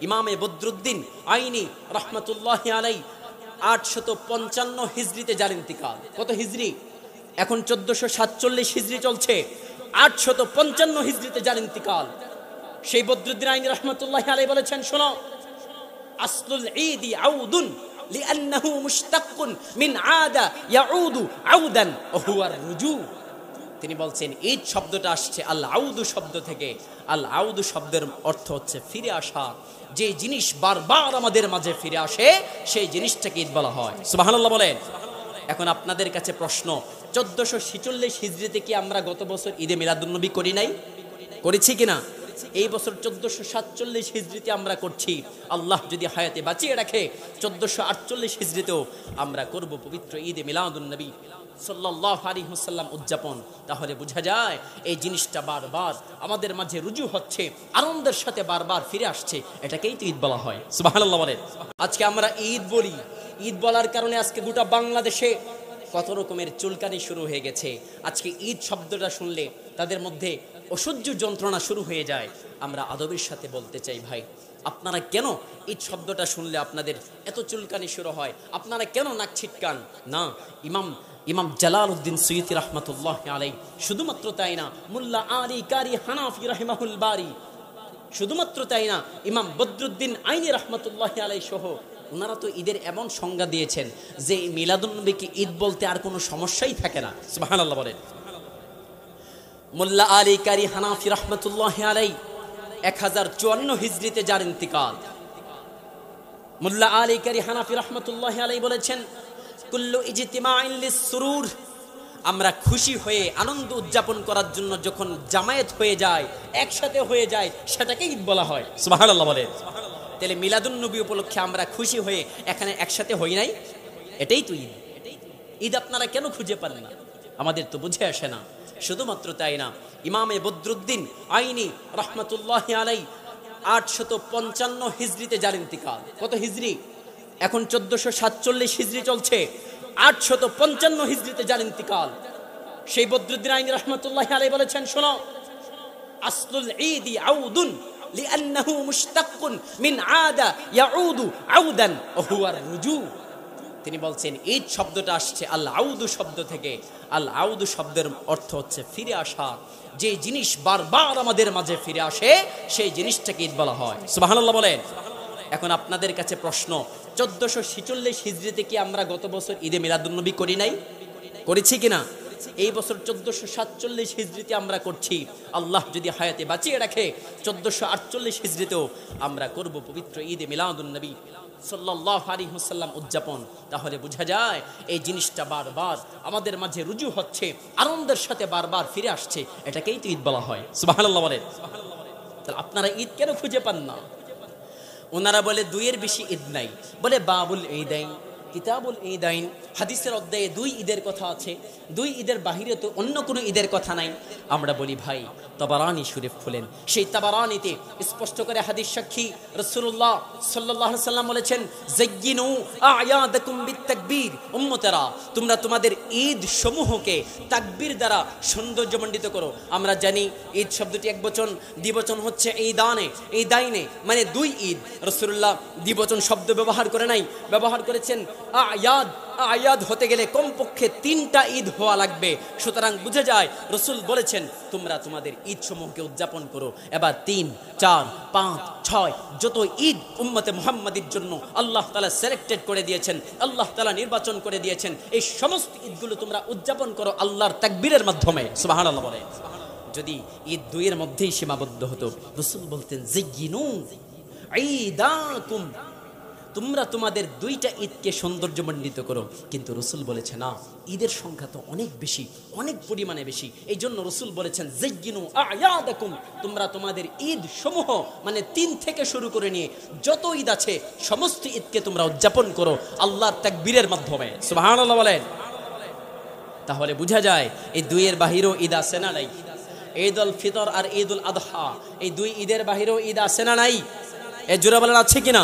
ইমামে বদরুদ্দিন আইনি রহমতুল্লাহ আলাই 855 হিজরিতে যার ইন্তিকাল। কত হিজরি? এখন 1447 হিজরি চলছে। 855 হিজরিতে যার ইন্তিকাল। সেই বদরুদ্দিন আইনি রহমতুল্লাহ আলাই বলেছেন, শোনো, আসলুল ঈদি আউদুন লিআন্নাহু মুশতাক্কুন মিন আদা ইয়াউদু আউদান ওয়া হুয়া রুজু। তিনি বলছেন ঈদ শব্দটা আসছে আল আউদু শব্দ থেকে। আল আউদু শব্দের অর্থ হচ্ছে ফিরে আসা। যে জিনিস বারবার আমাদের মাঝে ফিরে আসে সেই জিনিসটাকে ঈদ বলা হয়। সুবহানাল্লাহ বলেন। এখন আপনাদের কাছে প্রশ্ন, 1446 হিজরিতে কি আমরা গত বছর ঈদে মিলাদুন্নবী করি নাই? করেছি কিনা? এই বছর 1447 হিজরিতে আমরা করছি। আল্লাহ যদি হায়াতে বাঁচিয়ে রাখে 1448 হিজরিতেও আমরা করব পবিত্র ঈদে মিলাদুন্নবী সাল্লাল্লাহু আলাইহি ওয়াসাল্লাম উদযাপন। তাহলে বোঝা যায় এই জিনিসটা বারবার আমাদের মাঝে রুজু হচ্ছে, আনন্দের সাথে বারবার ফিরে আসছে। এটাকেই তো ঈদ বলা হয়। সুবহানাল্লাহ বলেন। আজকে আমরা ঈদ বলি, ঈদ বলার কারণে আজকে গোটা বাংলাদেশে কত রকমের চুলকানি শুরু হয়ে গেছে। আজকে ঈদ শব্দটা শুনলে তাদের মধ্যে অসহ্য যন্ত্রণা শুরু হয়ে যায়। আমরা আদবের সাথে বলতে চাই, ভাই আপনারা কেন ঈদ শব্দটা শুনলে আপনাদের এত চুলকানি শুরু হয়? আপনারা কেন নাক ছিটকান? না, ইমাম জালালউদ্দিন সুয়ুতি রহমাতুল্লাহ আলাইহি, শুধুমাত্র তাই না, মুল্লা আলী কারি হানাফি রাহিমাহুল বারি, শুধুমাত্র তাই না, ইমাম বদরুদ্দিন আইনি রহমাতুল্লাহ আলাইহি সহ ওনারা তো ঈদের এমন সংজ্ঞা দিয়েছেন যে মিলাদুন্নবীকে ঈদ বলতে আর কোনো সমস্যাই থাকে না। সুবহানাল্লাহ বলেন। মুল্লা আলী কারি হানাফি রহমাতুল্লাহ আলাইহি 1054 হিজরিতে যার ইন্তিকাল। মুল্লা আলী কারি হানাফি রহমাতুল্লাহ আলাইহি বলেছেন, কুল্লু ইজতিমাইন লিসসুরুর, আমরা খুশি হয়ে আনন্দ উদযাপন করার জন্য যখন জামায়াত হয়ে যায়, একসাথে হয়ে যায়, সেটাকে ঈদ বলা হয়। সুবহানাল্লাহ বলেন। তাহলে মিলাদুন্নবী উপলক্ষে আমরা খুশি হয়ে এখানে একসাথে হই নাই, এটাই তো ঈদ। ঈদ আপনারা কেন খুঁজে পান না? আমাদের তো বুঝে আসে না। শুধুমাত্র তাই না, ইমামে বদরুদ্দিন আইনি রহমতুল্লাহ আলাইহি 855 হিজরিতে যার ইন্তিকাল। কত হিজরি? এখন 1447 হিজরি চলছে। 855 হিজরিতে যার ইন্তিকাল। সেই বদরুদ্দিন আইনি রহমতুল্লাহ আলাইহি বলেছেন, শোনো, আসলুল ঈদি আউদুন লিআন্নাহু মুশতাক্কুন মিন আদা ইয়াউদু আউদান ওয়া হুয়া রুজু। তিনি বলছেন ঈদ শব্দটা আসছে আল আউদু শব্দ থেকে। আল আউদু শব্দের অর্থ হচ্ছে ফিরে আসা। যে জিনিস বারবার আমাদের মাঝে ফিরে আসে সেই জিনিসটাকে ঈদ বলা হয়। সুবহানাল্লাহ বলেন। এখন আপনাদের কাছে প্রশ্ন, 1446 হিজরিতে কি আমরা গত বছর ঈদে মিলাদুন্নবী করি নাই? করেছি কিনা? এই বছর 1447 হিজরিতে আমরা করছি। আল্লাহ যদি হায়াতে বাঁচিয়ে রাখে 1448 হিজরিতেও আমরা করব পবিত্র ঈদে মিলাদুন্নবী সাল্লাল্লাহু আলাইহি ওয়াসাল্লাম উদযাপন। তাহলে বোঝা যায় এই জিনিসটা বারবার আমাদের মাঝে রুজু হচ্ছে, আনন্দের সাথে বারবার ফিরে আসছে। এটাকেই তো ঈদ বলা হয়। সুবহানাল্লাহ বলেন। তাহলে আপনারা ঈদ কেন খুঁজে পান না? ওনারা বলে দুইয়ের বেশি ঈদ নাই, বলে বাবুল ঈদাইন, কিতাবুল ঈদাইন, হাদিসের অধ্যায়ে 2 ঈদের কথা আছে, 2 ঈদের বাহিরে তো অন্য কোনো ঈদের কথা নাই। আমরা বলি ভাই, তাবারানী শরীফ খুলেন, সেই তাবারানীতে স্পষ্ট করে হাদিস সাক্ষী রাসূলুল্লাহ সাল্লাল্লাহু আলাইহি ওয়াসাল্লাম বলেছেন, যায়্যিনু আ'য়াদাকুম বিত-তাকবীর, উম্মতেরা তোমরা তোমাদের ঈদ সমূহকে তাকবীর দ্বারা সৌন্দর্যমণ্ডিত করো। আমরা জানি ঈদ শব্দটি একবচন, দ্বিবচন হচ্ছে ঈদানে, ঈদাইনে মানে 2 ঈদ। রাসূলুল্লাহ দ্বিবচন শব্দ ব্যবহার করে নাই, ব্যবহার করেছেন আ'য়াদ। আয়াদ হতে গেলে কমপক্ষে 3টা ঈদ হওয়া লাগবে। সুতরাং বুঝে যায় রাসূল বলেছেন তোমরা তোমাদের ঈদ সমূহকে উদযাপন করো। এবার 3, 4, 5, 6 যত ঈদ উম্মতে মুহাম্মাদির জন্য আল্লাহ তাআলা সিলেক্টেড করে দিয়েছেন, আল্লাহ তাআলা নির্বাচন করে দিয়েছেন, এই সমস্ত ঈদগুলো তোমরা উদযাপন করো আল্লাহর তাকবীরের মাধ্যমে। সুবহানাল্লাহ বলে। যদি ঈদ 2 এর মধ্যেই সীমাবদ্ধ হতো, রাসূল বলতেন যায়্যিনু ঈদাকুম, তোমরা তোমাদের 2টা ঈদকে সৌন্দর্যমণ্ডিত করো। কিন্তু রাসূল বলেছে না, ঈদের সংখ্যা তো অনেক বেশি, অনেক পরিমাণে বেশি। এই জন্য রাসূল বলেছেন যায়্যিনু আ'য়াদাকুম, তোমরা তোমাদের ঈদ সমূহ মানে 3 থেকে শুরু করে নিয়ে যত ঈদ আছে সমস্ত ঈদকে তোমরা উদযাপন করো আল্লাহর তাকবীরের মাধ্যমে। সুবহানাল্লাহ বলেন। তাহলে বোঝা যায় এই 2 এর বাহিরেও ঈদ আছে না নাই? ঈদুল ফিতর আর ঈদুল আদহা, এই 2 ঈদের বাহিরেও ঈদ আছে না নাই? এ জোরে বলেন আছে কিনা?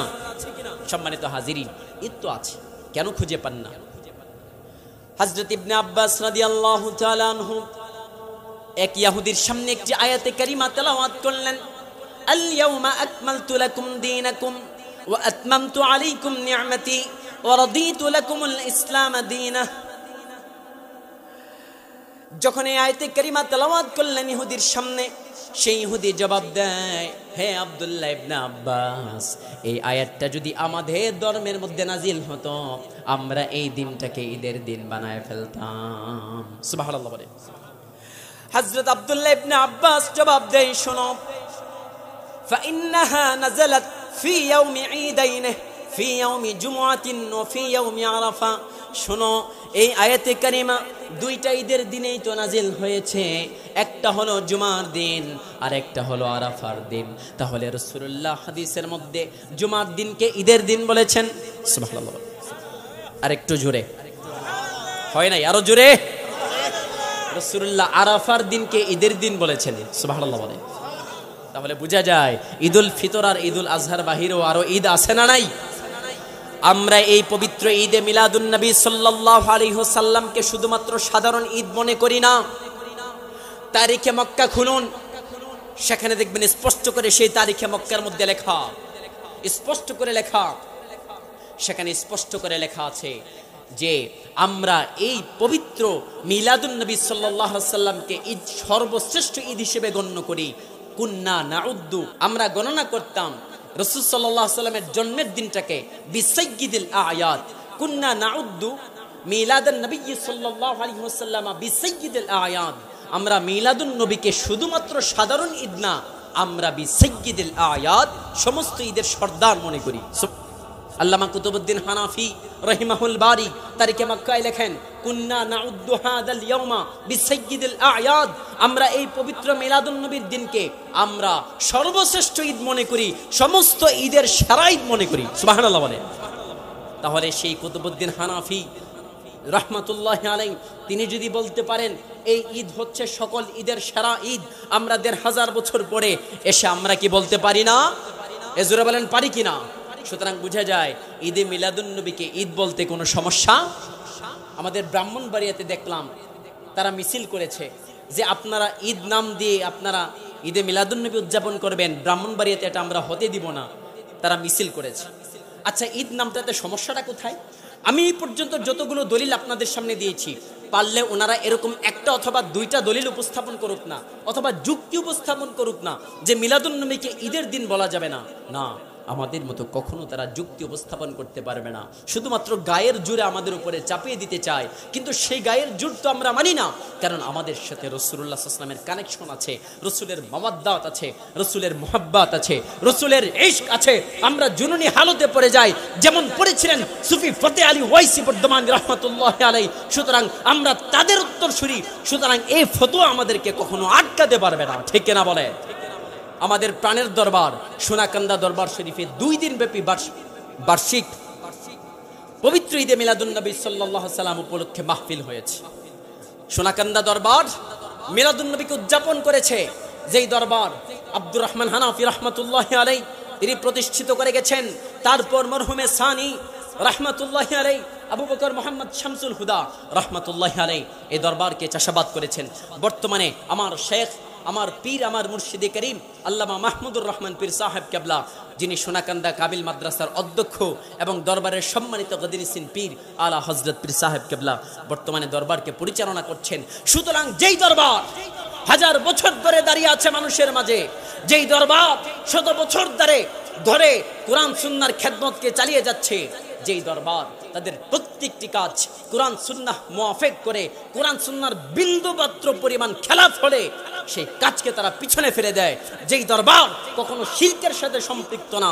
সম্মানিত হাজিরিন, ঈদ তো আছে, কেন খুঁজে পান না? হযরত ইবনে আব্বাস রাদিয়াল্লাহু তাআলা আনহু এক ইহুদির সামনে একটি আয়াতে কারিমা তেলাওয়াত করলেন। আল ইয়াউমা আকমালতু লাকুম দীনাকুম ওয়া আতমামতু আলাইকুম নি'মাতি ওয়া রাদিতু লাকুমুল ইসলাম দীনা। যখন এই আয়াতে কারিমা তেলাওয়াত করলেন ইহুদির সামনে, সেই ইহুদি জবাব দেয়, হে আব্দুল্লাহ ইবনে আব্বাস, এই আয়াতটা যদি আমাদের ধর্মের মধ্যে নাজিল হতো, আমরা এই দিনটাকে ঈদের দিন বানায় ফেলতাম। সুবহানাল্লাহ বলে। হযরত আব্দুল্লাহ ইবনে আব্বাস জবাব দেয়, শোনো, ফাইন্নাহা নাযালাত ফি ইয়াউমি ঈদাইন, ফি ইয়াউমি জুমআতিন ওয়া ফি ইয়াউমি আরাফা। শোনো, এই আয়াতে কারিমা দুইটা ঈদের দিনেই তো নাজিল হয়েছে, একটা হলো জুমার দিন আর একটা হলো আরাফার দিন। তাহলে রাসূলুল্লাহ হাদিসের মধ্যে জুমার দিনকে ঈদের দিন বলেছেন। সুবহানাল্লাহ। আর একটু জোরে হয় নাই, আরো জোরে। রাসূলুল্লাহ আরাফার দিনকে ঈদের দিন বলেছেন। সুবহানাল্লাহ বলে। তাহলে বোঝা যায় ঈদুল ফিতর আর ঈদুল আজহার বাহিরেও আরো ঈদ আছে না নাই? আমরা এই পবিত্র ঈদে মিলাদুন নবী সাল্লাল্লাহু আলাইহি ওয়াসাল্লামকে শুধুমাত্র সাধারণ ঈদ মনে করি না। তারিখে মক্কা খুলুন, সেখানে দেখবেন স্পষ্ট করে সেই তারিখে মক্কার মধ্যে লেখা, স্পষ্ট করে লেখা, সেখানে স্পষ্ট করে লেখা আছে যে আমরা এই পবিত্র মিলাদুন নবী সাল্লাল্লাহু আলাইহি ওয়াসাল্লামকে ঈদ সর্বশ্রেষ্ঠ ঈদ হিসেবে গণ্য করি। কুন্না নাউদ্দু, আমরা গণনা করতাম রাসূল সাল্লাল্লাহু আলাইহি ওয়াসাল্লামের জন্মের দিনটাকে বিসাইয়্যিদিল আয়াত। কুন্না নাউদ্দু মিলাদুন নবী সাল্লাল্লাহু আলাইহি ওয়াসাল্লাম বিসাইয়্যিদিল আয়াত। আমরা মিলাদুন নবীকে শুধুমাত্র সাধারণ ঈদ না, আমরা বিসাইয়্যিদিল আয়াত, সমস্ত ঈদের সর্দার মনে করি। আল্লামা কুতুবউদ্দিন হানাফি রাহিমাহুল বারি তারিখে মক্কায় লেখেন, কুন্না নাউদ্দু হাদাল ইয়াউমা বিসাইয়্যিদিল আয়াদ। আমরা এই পবিত্র মিলাদুন নবীর দিনকে আমরা সর্বশ্রেষ্ঠ ঈদ মনে করি, সমস্ত ঈদের সেরা ঈদ মনে করি। সুবহানাল্লাহ বলে। তাহলে সেই কুতুবউদ্দিন হানাফি রাহমাতুল্লাহি আলাইহি তিনি যদি বলতে পারেন এই ঈদ হচ্ছে সকল ঈদের সেরা ঈদ, আমরা ১৫০০ বছর পরে এসে আমরা কি বলতে পারি না? এজোরে বলেন, পারি কিনা? সুতরাং বোঝা যায় ঈদে মিলাদুন নবীকে ঈদ বলতে কোনো সমস্যা। আমাদের ব্রাহ্মণবাড়িয়াতে দেখলাম তারা মিছিল করেছে যে আপনারা ঈদ নাম দিয়ে আপনারা ঈদে মিলাদুন নবী উদযাপন করবেন, ব্রাহ্মণবাড়িয়াতে এটা আমরা হতে দিব না। তারা মিছিল করেছে। আচ্ছা, ঈদ নামটাতে সমস্যাটা কোথায়? আমি এই পর্যন্ত যতগুলো দলিল আপনাদের সামনে দিয়েছি, পারলে ওনারা এরকম একটা অথবা দুইটা দলিল উপস্থাপন করুক না, অথবা যুক্তি উপস্থাপন করুক না যে মিলাদুন নবীকে ঈদের দিন বলা যাবে না। না, আমাদের মতো কখনো তারা যুক্তি উপস্থাপন করতে পারবে না। শুধুমাত্র গায়ের জোরে আমাদের উপরে চাপিয়ে দিতে চায়, কিন্তু সেই গায়ের জোর তো আমরা মানি না। কারণ আমাদের সাথে রাসূলুল্লাহ সাল্লাল্লাহু আলাইহি ওয়াসাল্লামের কানেকশন আছে, রাসূলের মাওয়াদ্দাত আছে, রাসূলের মুহাব্বত আছে, রাসূলের ইশক আছে। আমরা জুনুনি হালতে পড়ে যাই, যেমন পড়েছিলেন সুফি ফতে আলী ওয়াইসি বর্ধমান রাহমাতুল্লাহি আলাইহি। সুতরাং আমরা তাদের উত্তরসূরি। সুতরাং এই ফতোয়া আমাদেরকে কখনো আটকাতে পারবে না। ঠিক কিনা বলে? আমাদের প্রাণের দরবার সোনাকান্দা দরবার শরীফে 2 দিন ব্যাপী বার্ষিক পবিত্র ঈদে মিলাদুন নবী সাল্লাল্লাহু আলাইহি ওয়াসাল্লাম উপলক্ষে মাহফিল হয়েছে। সোনাকান্দা দরবার মিলাদুন নবীকে উদযাপন করেছে, যেই দরবার আব্দুর রহমান হানাফি রাহমাতুল্লাহি আলাইহি তিনি প্রতিষ্ঠিত করে গেছেন। তারপর মরহুমে সানি রাহমাতুল্লাহি আলাইহি আবু বকর মোহাম্মদ শামসুল হুদা রাহমাতুল্লাহি আলাইহি এই দরবারকে চাষাবাদ করেছেন। বর্তমানে আমার শেখ, আমার পীর, আমার মুর্শিদে করিম আল্লামা মাহমুদুর রহমান পীর সাহেব কেবলা, যিনি সোনাকান্দা কাবিল মাদ্রাসার অধ্যক্ষ এবং দরবারের সম্মানিত গদিনিসিন পীর আলা হযরত পীর সাহেব কেবলা, বর্তমানে দরবারকে পরিচালনা করছেন। সুতরাং যেই দরবার 1000 বছর ধরে দাঁড়িয়ে আছে মানুষের মাঝে, যেই দরবার 100 বছর ধরে কোরআন সুন্নাহর খেদমতকে চালিয়ে যাচ্ছে, যেই দরবার তাদের প্রত্যেকটি কাজ কোরআন সুন্নাহ মুআফিক করে, কোরআন সুন্নাহর বিন্দুমাত্র পরিমাণ খেলাফ হলে সেই কাজকে তারা পিছনে ফেলে দেয়, যেই দরবার কখনো শিরকের সাথে সম্পৃক্ত না,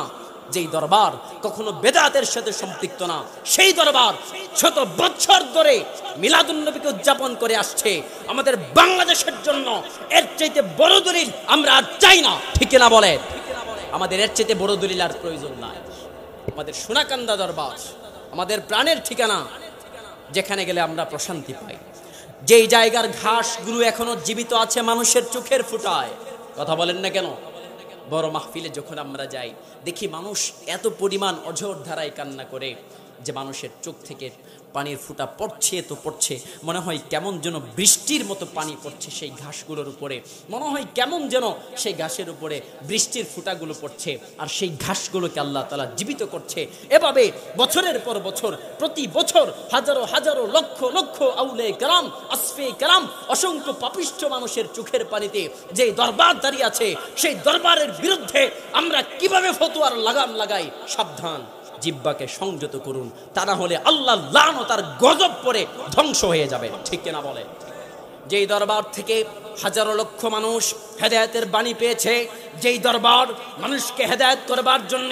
যেই দরবার কখনো বেদাতের সাথে সম্পৃক্ত না, সেই দরবার 100 বছর ধরে মিলাদুন নবীকে উদযাপন করে আসছে। আমাদের বাংলাদেশের জন্য এর চাইতে বড় দলিল আমরা আর চাই না। ঠিক না বলে? আমাদের এর চাইতে বড় দলিল আর প্রয়োজন নাই। আমাদের সোনাকান্দা দরবার আমাদের প্রাণের ঠিকানা, যেখানে গেলে আমরা প্রশান্তি পাই, যেই জায়গার ঘাসগুলো এখনো জীবিত আছে মানুষের চোখের ফুটায়। কথা বলেন না কেন? বড় মাহফিলে যখন আমরা যাই দেখি মানুষ এত পরিমাণ অঝোর ধারায় কান্না করে, যে মানুষের চোখ থেকে পানির ফুঁটা পড়ছে তো পড়ছে, মনে হয় কেমন যেন বৃষ্টির মতো পানি পড়ছে সেই ঘাসগুলোর উপরে, মনে হয় কেমন যেন সেই ঘাসের উপরে বৃষ্টির ফুঁটাগুলো পড়ছে, আর সেই ঘাসগুলোকে আল্লাহ তাআলা জীবিত করছে। এভাবে বছরের পর বছর, প্রতি বছর হাজারো হাজারো লক্ষ লক্ষ আউলে কেরাম, আসফে কেরাম, অসংখ্য পাপিষ্ঠ মানুষের চোখের পানিতে যে দরবার দাঁড়িয়ে আছে, সেই দরবারের বিরুদ্ধে আমরা কিভাবে ফতোয়ার লাগাম লাগাই। সাবধান, জিহ্বাকে সংযত করুন, তা না হলে আল্লাহ লানত আর গজব পড়ে ধ্বংস হয়ে যাবে। ঠিক কিনা বলে? যেই দরবার থেকে হাজারো লক্ষ মানুষ হেদায়েতের বাণী পেয়েছে, যেই দরবার মানুষকে হেদায়েত করবার জন্য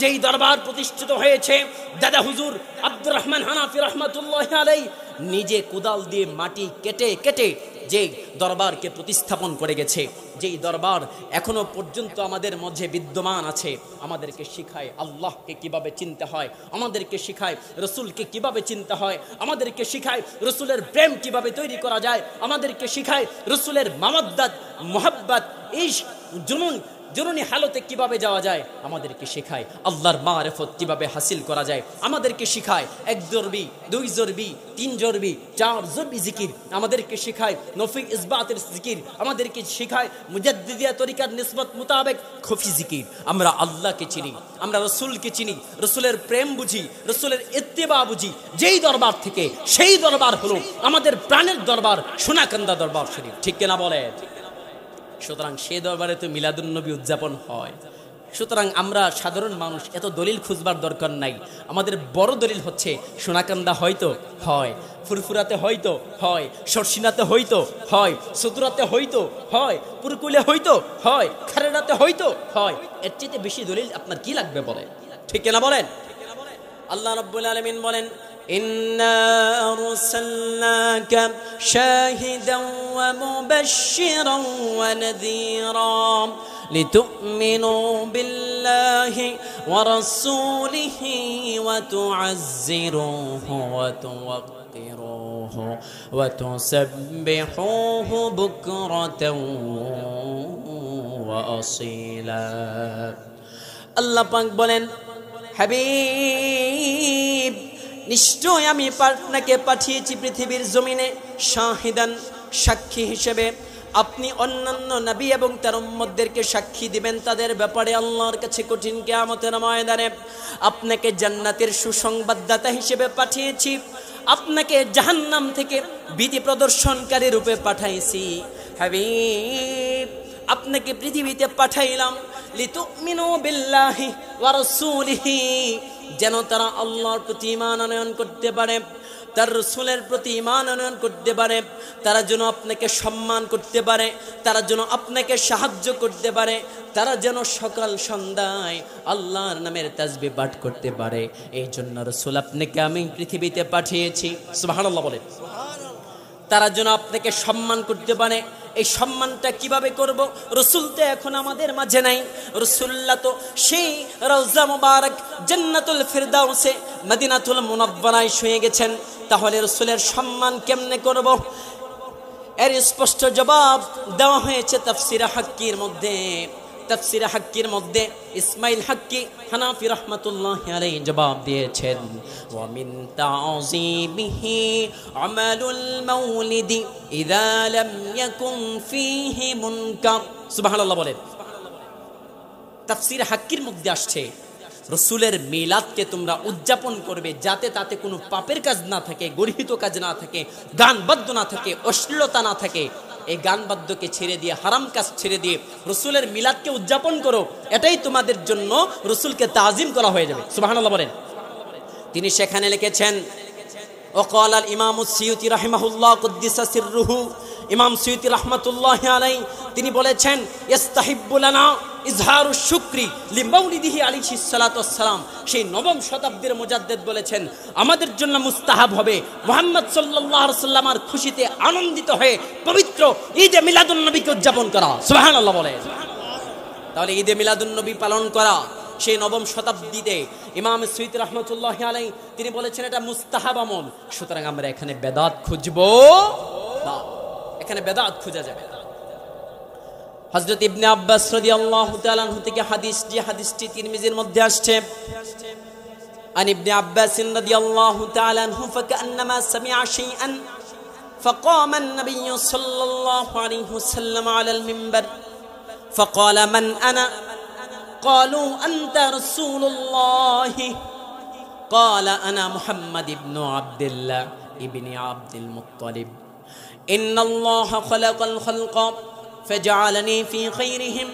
যেই দরবার প্রতিষ্ঠিত হয়েছে, দাদা হুজুর আব্দুর রহমান হানাফি রহমাতুল্লাহি আলাইহি নিজে কোদাল দিয়ে মাটি কেটে কেটে যে দরবারকে প্রতিস্থাপন করে গেছে, যেই দরবার এখনো পর্যন্ত আমাদের মধ্যে বিদ্যমান আছে, আমাদেরকে শিখায় আল্লাহকে কিভাবে চিনতে হয়, আমাদেরকে শিখায় রসুলকে কিভাবে চিনতে হয়, আমাদেরকে শিখায় রসুলের প্রেম কিভাবে তৈরি করা যায়, আমাদেরকে শিখায় রসুলের মাওয়াদ্দাত, মুহাব্বত, ইশক, জুনুনি হালতে কিভাবে যাওয়া যায়, আমাদেরকে শেখায় আল্লাহর মারিফত কিভাবে হাসিল করা যায়, আমাদেরকে শেখায় 1 জরবি 2 জরবি 3 জরবি 4 জরবি জিকির, আমাদেরকে শেখায় নফি ইসবাতের জিকির, আমাদেরকে শেখায় মুজাদ্দিদিয়া তরিকার নিসবত মোতাবেক খুফি জিকির। আমরা আল্লাহকে চিনি, আমরা রসুলকে চিনি, রসুলের প্রেম বুঝি, রসুলের ইত্তেবা বুঝি। যেই দরবার থেকে, সেই দরবার হলো আমাদের প্রাণের দরবার, সোনাকান্দা দরবার শরীফ। ঠিক কিনা বলে? সুতরাং সে দরবারে তো মিলাদুন নবী উদযাপন হয়। সুতরাং আমরা সাধারণ মানুষ এত দলিল খুঁজবার দরকার নাই। আমাদের বড় দলিল হচ্ছে সোনাকান্দা হয়তো হয়, ফুরফুরাতে হয়তো হয়, শর্ষিনাতে হয়তো হয়, সতুরাতে হয়তো হয়, পুরকুলে হয়তো হয়, খারেরাতে হয়তো হয়। এর চেয়ে বেশি দলিল আপনার কি লাগবে বলে? ঠিক না বলেন? আল্লাহ রাব্বুল আলামিন বলেন, إنا أرسلناك شاهدا ومبشرا ونذيرا لتؤمنوا بالله ورسوله وتعزروه وتوقروه وتسبحوه بكرة وأصيلا। আল্লাহ পাক বলেন, হাবিব, নিশ্চয় আমি আপনাকে পাঠিয়েছি পৃথিবীর জমিনে শাহিদান, সাক্ষী হিসেবে। আপনি অন্যান্য নবী এবং তার উম্মতদেরকে সাক্ষী দিবেন তাদের ব্যাপারে আল্লাহর কাছে কঠিন কিয়ামতের ময়দানে। আপনাকে জান্নাতের সুসংবাদদাতা হিসেবে পাঠিয়েছি, আপনাকে জাহান্নাম থেকে ভীতি প্রদর্শনকারী রূপে পাঠাইছি। হাবিব, আপনাকে পৃথিবীতে পাঠাইলাম লিতুমিনু বিল্লাহি ওয়া রাসূলিহি, যেন তারা আল্লাহর প্রতি ঈমান আনয়ন করতে পারে, তার রাসূলের প্রতি ঈমান আনয়ন করতে পারে, তারা যেন আপনাকে সম্মান করতে পারে, তারা যেন আপনাকে সাহায্য করতে পারে, তারা যেন সকাল সন্ধ্যায় আল্লাহর নামের তাসবিহ পাঠ করতে পারে। এই জন্য রাসূল আপনাকে আমি পৃথিবীতে পাঠিয়েছি। সুবহানাল্লাহ বলে। তারা যেন আপনাকে সম্মান করতে পারে। এই সম্মানটা কিভাবে করব? রাসূল তো এখন আমাদের মাঝে নাই। রাসূলুল্লাহ তো সেই রওজা মুবারক জান্নাতুল ফিরদাউসে মদিনাতুল মুনাওয়ারায় শুয়ে গেছেন। তাহলে রাসূলের সম্মান কেমনে করব? এর স্পষ্ট জবাব দেওয়া হয়েছে তাফসীরে হাক্কির মধ্যে। তাফসীরে হাক্কির মধ্যে ইসমাইল হাক্কি হানাফি রাহমাতুল্লাহি আলাইহি জবাব দিয়েছেন, ওয়া মিন তা'যীমিহি আমালুল মাউলিদি ইযা লাম ইয়াকুন ফীহি মুনকার। সুবহানাল্লাহ বলেন। তাফসীরে হাক্কির মধ্যে আসছে, রাসূলের মিলাদকে তোমরা উদযাপন করবে যাতে তাতে কোনো পাপের কাজ না থাকে, গর্হিত কাজ না থাকে, গান বাদ্য না থাকে, অশ্লীলতা না থাকে। এই গান বাদ্যকে ছেড়ে দিয়ে, হারাম কাজ ছেড়ে দিয়ে রাসূলের মিলাদকে উদযাপন করো, এটাই তোমাদের জন্য রাসূলকে তাজিম করা হয়ে যাবে। সুবহানাল্লাহ বলেন। তিনি সেখানে লিখেছেন, ওয়াকাল আল ইমাম সিয়ুতি রাহিমাহুল্লাহ কুদ্দিসা সিররুহু, ইমাম সিয়ুতি রাহমাতুল্লাহি আলাইহি তিনি বলেছেন, ইস্তাহিব্বু লানা ইজহারুশ শুকরি লিমাউলিদিহি আলাইহিস সালাতু ওয়াস সালাম। সেই নবম শতাব্দীর মুজাদ্দিদ বলেছেন, আমাদের জন্য মুস্তাহাব হবে মুহাম্মদ সাল্লাল্লাহু আলাইহি ওয়াসাল্লামের খুশিতে আনন্দিত হয়ে পবিত্র ঈদে মিলাদুন নবীকে উদযাপন করা। সুবহানাল্লাহ বলেন। তাহলে ঈদে মিলাদুন নবী পালন করা সেই নবম শতাব্দীতে ইমাম সুয়ুতি রাহমাতুল্লাহি আলাইহি তিনি বলেছেন এটা মুস্তাহাব আমল। সুতরাং আমরা এখানে বেদাত খুঁজবো না, এখানে বেদাত খুঁজা যাবে না। হযরত ইবনে আব্বাস রাদিয়াল্লাহু তাআলা আনহু থেকে হাদিস, যে হাদিসটি তিরমিজির মধ্যে আসছে, عن ابن عباس رضي الله تعالى عنه فكأنما سمع شيئا فقام النبي صلى الله عليه وسلم على المنبر فقال من أنا قالوا أنت رسول الله قال أنا محمد بن عبد الله ابن عبد المطلب إن الله خلق الخلق فجعلني في خيرهم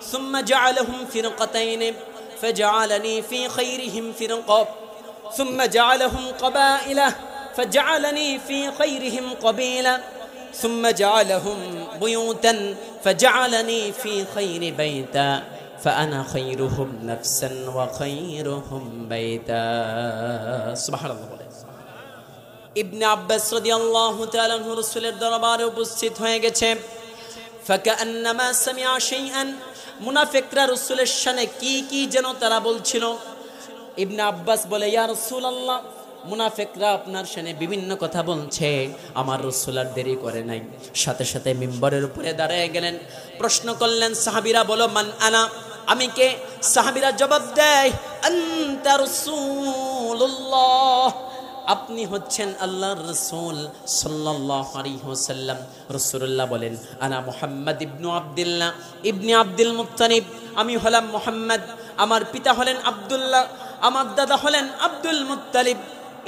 ثم جعلهم فرقتين فجعلني في خيرهم فرقة ثم جعلهم قبائل فجعلني في خيرهم قبيلة ثم جعلهم بيوتا فجعلني في خير بيتا فأنا خيرهم نفسا وخيرهم بيتا سبحان الله ইবনে আব্বাস রাদিয়াল্লাহু তাআলা আনহু রাসূলের দরবারে উপস্থিত হয়ে গেছে ফাকান্নামা সামিআ শাইআন মুনাফিকরা রাসূলের শানে কি যেন তারা বলছিল ইবনে আব্বাস বলে ইয়া রাসূলুল্লাহ মুনাফিকরা আপনার শানে বিভিন্ন কথা বলছে আমার রাসূল আর দেরি করে নাই সাথে সাথে মিম্বরের উপরে দাঁড়িয়ে গেলেন প্রশ্ন করলেন সাহাবীরা বলো মান আনা আমি কে সাহাবীরা জবাব দেয় আনতা রাসূলুল্লাহ আপনি হচ্ছেন আল্লাহর রাসূল সাল্লাল্লাহু আলাইহি ওয়াসাল্লাম রাসূলুল্লাহ বলেন আনা মুহাম্মদ ইবনে আব্দুল্লাহ ইবনে আব্দুল মুত্তালিব আমি হলাম মুহাম্মদ আমার পিতা হলেন আব্দুল্লাহ আমার দাদা হলেন আব্দুল মুত্তালিব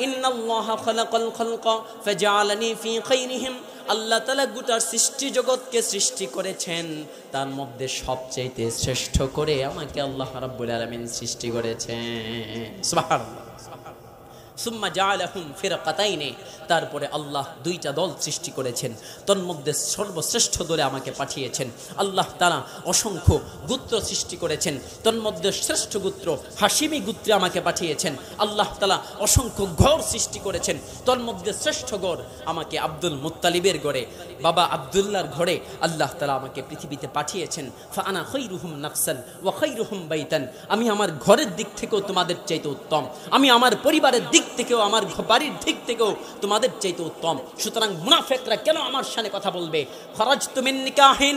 ইন্নাল্লাহা খালাকাল খালকা ফাজআলানি ফি খায়রিহিম আল্লাহ তাআলা গোটা সৃষ্টি জগৎকে সৃষ্টি করেছেন তার মধ্যে সবচেয়ে শ্রেষ্ঠ করে আমাকে আল্লাহ রাব্বুল আলামিন সৃষ্টি করেছেন সুবহানাল্লাহ সুম্মা জাআলাহুম ফিরকাতাইনি তারপরে আল্লাহ দুইটা দল সৃষ্টি করেছেন তন্মধ্যে সর্বশ্রেষ্ঠ দলে আমাকে পাঠিয়েছেন আল্লাহ তাআলা অসংখ্য গোত্র সৃষ্টি করেছেন তন্মধ্যে শ্রেষ্ঠ গোত্র হাশিমি গোত্রে আমাকে পাঠিয়েছেন আল্লাহ তাআলা অসংখ্য গড় সৃষ্টি করেছেন তন্মধ্যে শ্রেষ্ঠ গড় আমাকে আব্দুল মুত্তালিবের গড়ে বাবা আব্দুল্লাহর ঘরে আল্লাহ তাআলা আমাকে পৃথিবীতে পাঠিয়েছেন ফাআনা খায়রুহুম নাফসান ওয়া খায়রুহুম বাইতান আমি আমার ঘরের দিক থেকেও তোমাদের চাইতে উত্তম আমি আমার পরিবারের দিক থেকেও আমার বাড়ির দিক থেকেও তোমাদের চাইতে উত্তম সুতরাং মুনাফিকরা কেন আমার শানে কথা বলবে খরাজতু মিন নিকাহিন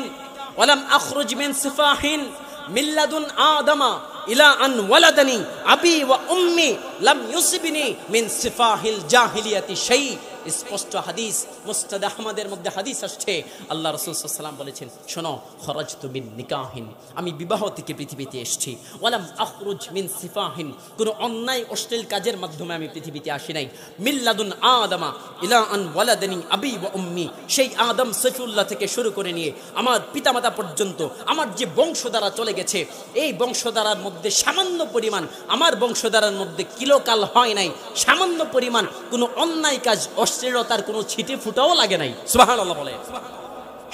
ওয়া লাম আখরুজ মিন সিফাহিন মিল্লাদুন আদামা ইলা আন ওয়ালাদানি আবি ওয়া উম্মি লাম ইউসিবনি মিন সিফাহিল জাহিলিয়াতি শাই স্পষ্ট হাদিস মুসনাদ আহমদের মধ্যে হাদিস আসছে আল্লাহ রাসূল সাল্লাল্লাহু আলাইহি ওয়াসাল্লাম বলেছেন শোনো খরাজতু মিন নিকাহিন আমি বিবাহ থেকে পৃথিবীতে এসেছি ওয়ালাম আখরুজ মিন সিফাহিন কোন অন্যায় অশ্লীল কাজের মাধ্যমে আমি পৃথিবীতে আসি নাই মিল্লাদুন আদামা ইলা আন ওয়ালাদানি আবি ওয়া উম্মি সেই আদম সফিউল্লাহ থেকে শুরু করে নিয়ে আমার পিতামাতা পর্যন্ত আমার যে বংশধারা চলে গেছে এই বংশধারার মধ্যে সামান্য পরিমাণ আমার বংশধারার মধ্যে কিলোকাল হয় নাই সামান্য পরিমাণ কোনো অন্যায় কাজ অশ্লীলতার কোনো ছিটে ফুটাও লাগে নাই সুবহানাল্লাহ বলে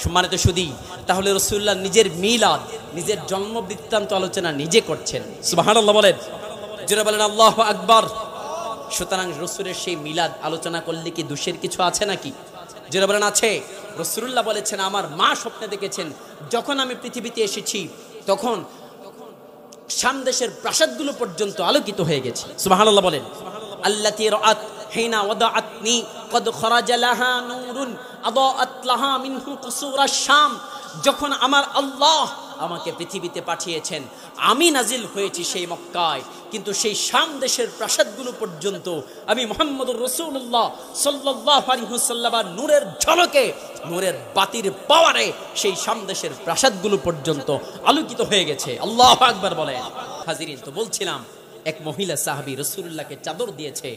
সম্মানিত সুধী তাহলে রাসূলুল্লাহ নিজের মিলাদ নিজের জন্ম বৃত্তান্ত আলোচনা নিজে করছেন সুবহানাল্লাহ বলেন যারা বলেন আল্লাহু আকবার সুতরাং রাসূলের সেই মিলাদ আলোচনা করলে কি দোষের কিছু আছে নাকি যারা বলেন আছে রাসূলুল্লাহ বলেছেন আমার মা স্বপ্নে দেখেছেন যখন আমি পৃথিবীতে এসেছি তখন শাম দেশের প্রাসাদগুলো পর্যন্ত আলোকিত হয়ে গেছে সুবহানাল্লাহ বলেন আল্লাতী রাআত হিনা ওয়াদাআতনি কদ খরাজা লাহা নূরুন আদাআত লাহা মিনহু কুসুরাশ শাম যখন আমার আল্লাহ আমাকে পৃথিবীতে পাঠিয়েছেন আমি নাজিল হয়েছি সেই মক্কায় কিন্তু সেই শাম দেশের প্রাসাদগুলো পর্যন্ত আমি মুহাম্মদুর রাসূলুল্লাহ সাল্লাল্লাহু আলাইহি ওয়াসাল্লামের নূরের ঝলকে নূরের বাতির পাওয়ারে সেই শাম দেশের প্রাসাদগুলো পর্যন্ত আলোকিত হয়ে গেছে আল্লাহু আকবার বলেন হাজিরিন তো বলছিলাম এক মহিলা সাহাবী রাসূলুল্লাহকে চাদর দিয়েছে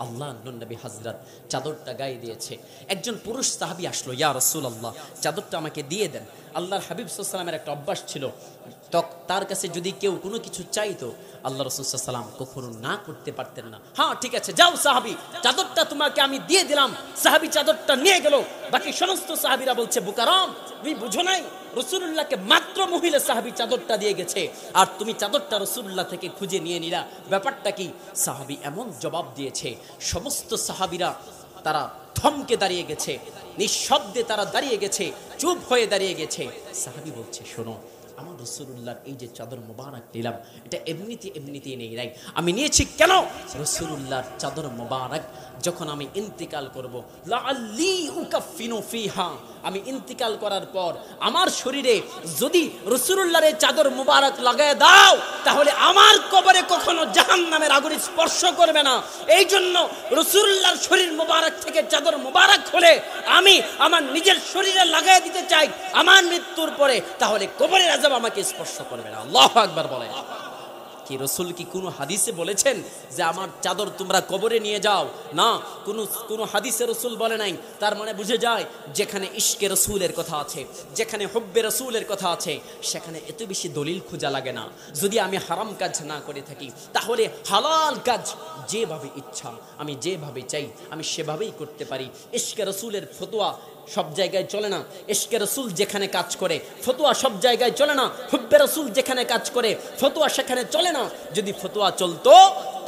আল্লাহর নবী হযরত চাদরটা গায়ে দিয়েছে একজন পুরুষ সাহাবী আসলো ইয়া রাসূলুল্লাহ চাদরটা আমাকে দিয়ে দেন আল্লাহর হাবিব সাল্লাল্লাহু আলাইহি ওয়াসাল্লামের একটা অভ্যাস ছিল তার কাছে যদি কেউ কোনো কিছু চাইতো আল্লাহ রাসূল সাল্লাল্লাহু আলাইহি ওয়াসাল্লাম কখনো না করতে পারতেন না হ্যাঁ ঠিক আছে যাও সাহাবী চাদরটা তোমাকে আমি দিয়ে দিলাম সাহাবী চাদরটা নিয়ে গেল বাকি সমস্ত সাহাবীরা বলছে বুকারাম তুমি বুঝো নাই রাসূলুল্লাহকে মাত্র মহিলা সাহাবী চাদরটা দিয়ে গেছে আর তুমি চাদরটা রাসূলুল্লাহ থেকে খুঁজে নিয়ে নিলা ব্যাপারটা কি সাহাবী এমন জবাব দিয়েছে সমস্ত সাহাবীরা তারা থমকে দাঁড়িয়ে গেছে নিঃশব্দে তারা দাঁড়িয়ে গেছে চুপ হয়ে দাঁড়িয়ে গেছে সাহাবী বলছে শোনো আমার রাসূলুল্লাহর এই যে চাদর মোবারক নিলাম এটা এমনিতেই নেই নাই আমি নিয়েছি কেন রাসূলুল্লাহর চাদর মোবারক যখন আমি ইন্তিকাল করব লাআল্লি উকাফিনু ফিহা আমি ইন্তিকাল করার পর আমার শরীরে যদি রাসূলুল্লাহর এই চাদর মোবারক লাগায় দাও তাহলে আমার কবরে কখনো জাহান্নামের আগুন স্পর্শ করবে না। এই জন্য রাসূলুল্লাহর শরীর মোবারক থেকে চাদর মোবারক খুলে আমি আমার নিজের শরীরে লাগাই দিতে চাই আমার মৃত্যুর পরে, তাহলে কবরের আযাব আমাকে স্পর্শ করবে না। আল্লাহু আকবার বলেন। কি রাসূল কি কোনো হাদিসে বলেছেন যে আমার চাদর তোমরা কবরে নিয়ে যাও? না, কোনো হাদিসে রাসূল বলে নাই। তার মানে বুঝে যায় যেখানে ইশকে রাসূলের কথা আছে, যেখানে হুব্বে রাসূলের কথা আছে, সেখানে এত বেশি দলিল খোঁজা লাগে না। যদি আমি হারাম কাজ না করে থাকি, তাহলে হালাল কাজ যেভাবে ইচ্ছা আমি যেভাবে চাই আমি সেভাবেই করতে পারি। ইশকে রাসূলের ফতোয়া সব জায়গায় চলে না। ইশকে রাসূল যেখানে কাজ করে ফতোয়া সব জায়গায় চলে না। হুব্বে রাসূল যেখানে কাজ করে ফতোয়া সেখানে চলে না। যদি ফতোয়া চলতো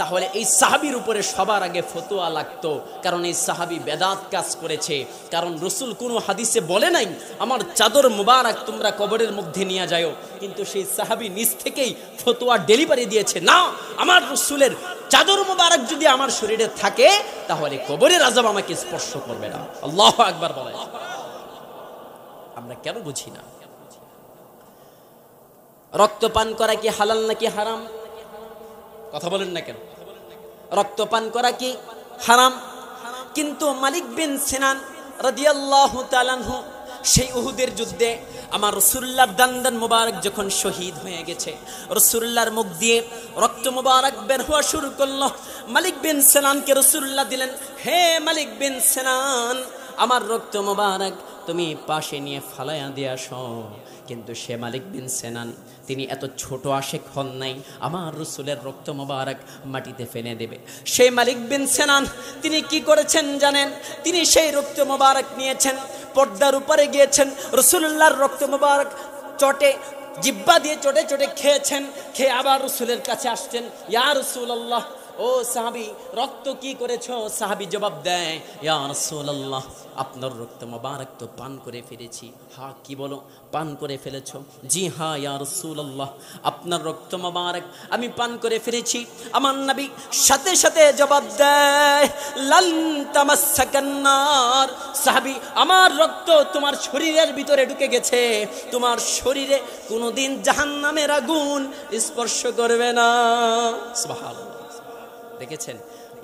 তাহলে এই সাহাবীর উপরে সবার আগে ফতোয়া লাগতো, কারণ এই সাহাবী বেদাত কাজ করেছে। কারণ রাসূল কোনো হাদিসে বলে নাই আমার চাদর মুবারক তোমরা কবরের মধ্যে নিয়ে যাও, কিন্তু সেই সাহাবী নিজ থেকেই ফতোয়া ডেলিভারি দিয়েছে, না, আমার রাসূলের চাদর মুবারক যদি আমার শরীরে থাকে তাহলে কবরের আযাব আমাকে স্পর্শ করবে না। আল্লাহু আকবার বলেন। আমরা কেন বুঝি না? রক্তপান করা কি হালাল নাকি হারাম? কথা বলেন না কেন? রক্তপান করা কি হারাম? কিন্তু মালিক বিন সিনান রাদিয়াল্লাহু তাআলা আনহু সেই উহুদের যুদ্ধে আমার রাসূলুল্লাহর দান্দান মুবারক যখন শহীদ হয়ে গেছে, রাসূলুল্লাহর মুখ দিয়ে রক্ত মুবারক বের হওয়া শুরু করলো। মালিক বিন সিনানকে রাসূলুল্লাহ দিলেন, হে মালিক বিন সিনান, আমার রক্ত মুবারক তুমি পাশে নিয়ে ফালায়া দিয়ে আসো। কিন্তু সে মালিক বিন সিনান তিনি এত ছোট আশেক হন নাই আমার রাসূলের রক্ত মুবারক মাটিতে ফেলে দেবে। সেই মালিক বিন সিনান তিনি কি করেছেন জানেন? তিনি সেই রক্ত মুবারক নিয়েছেন, পর্দার উপরে গিয়েছেন, রাসূলুল্লাহর রক্ত মুবারক চটে জিহ্বা দিয়ে চটে চটে খেয়েছেন। খেয়ে আবার রাসূলের কাছে আসছেন, ইয়া রাসূলুল্লাহ, ও সাহাবী রক্ত কি করেছো? সাহাবী জবাব দেয়, ইয়া রাসূলুল্লাহ, আপনার রক্ত মুবারক তো পান করে ফেলেছি। হ্যাঁ, কি বলো, পান করে ফেলেছো? জি হ্যাঁ ইয়া রাসূলুল্লাহ, আপনার রক্ত মুবারক আমি পান করে ফেলেছি। আমার নবী সাথে সাথে জবাব দেয়, লান তামাসসাকান নার, সাহাবী আমার রক্ত তোমার শরীরের ভিতরে ঢুকে গেছে, তোমার শরীরে কোনোদিন জাহান্নামের আগুন স্পর্শ করবে না। সুবহানাল্লাহ। দেখেছেন,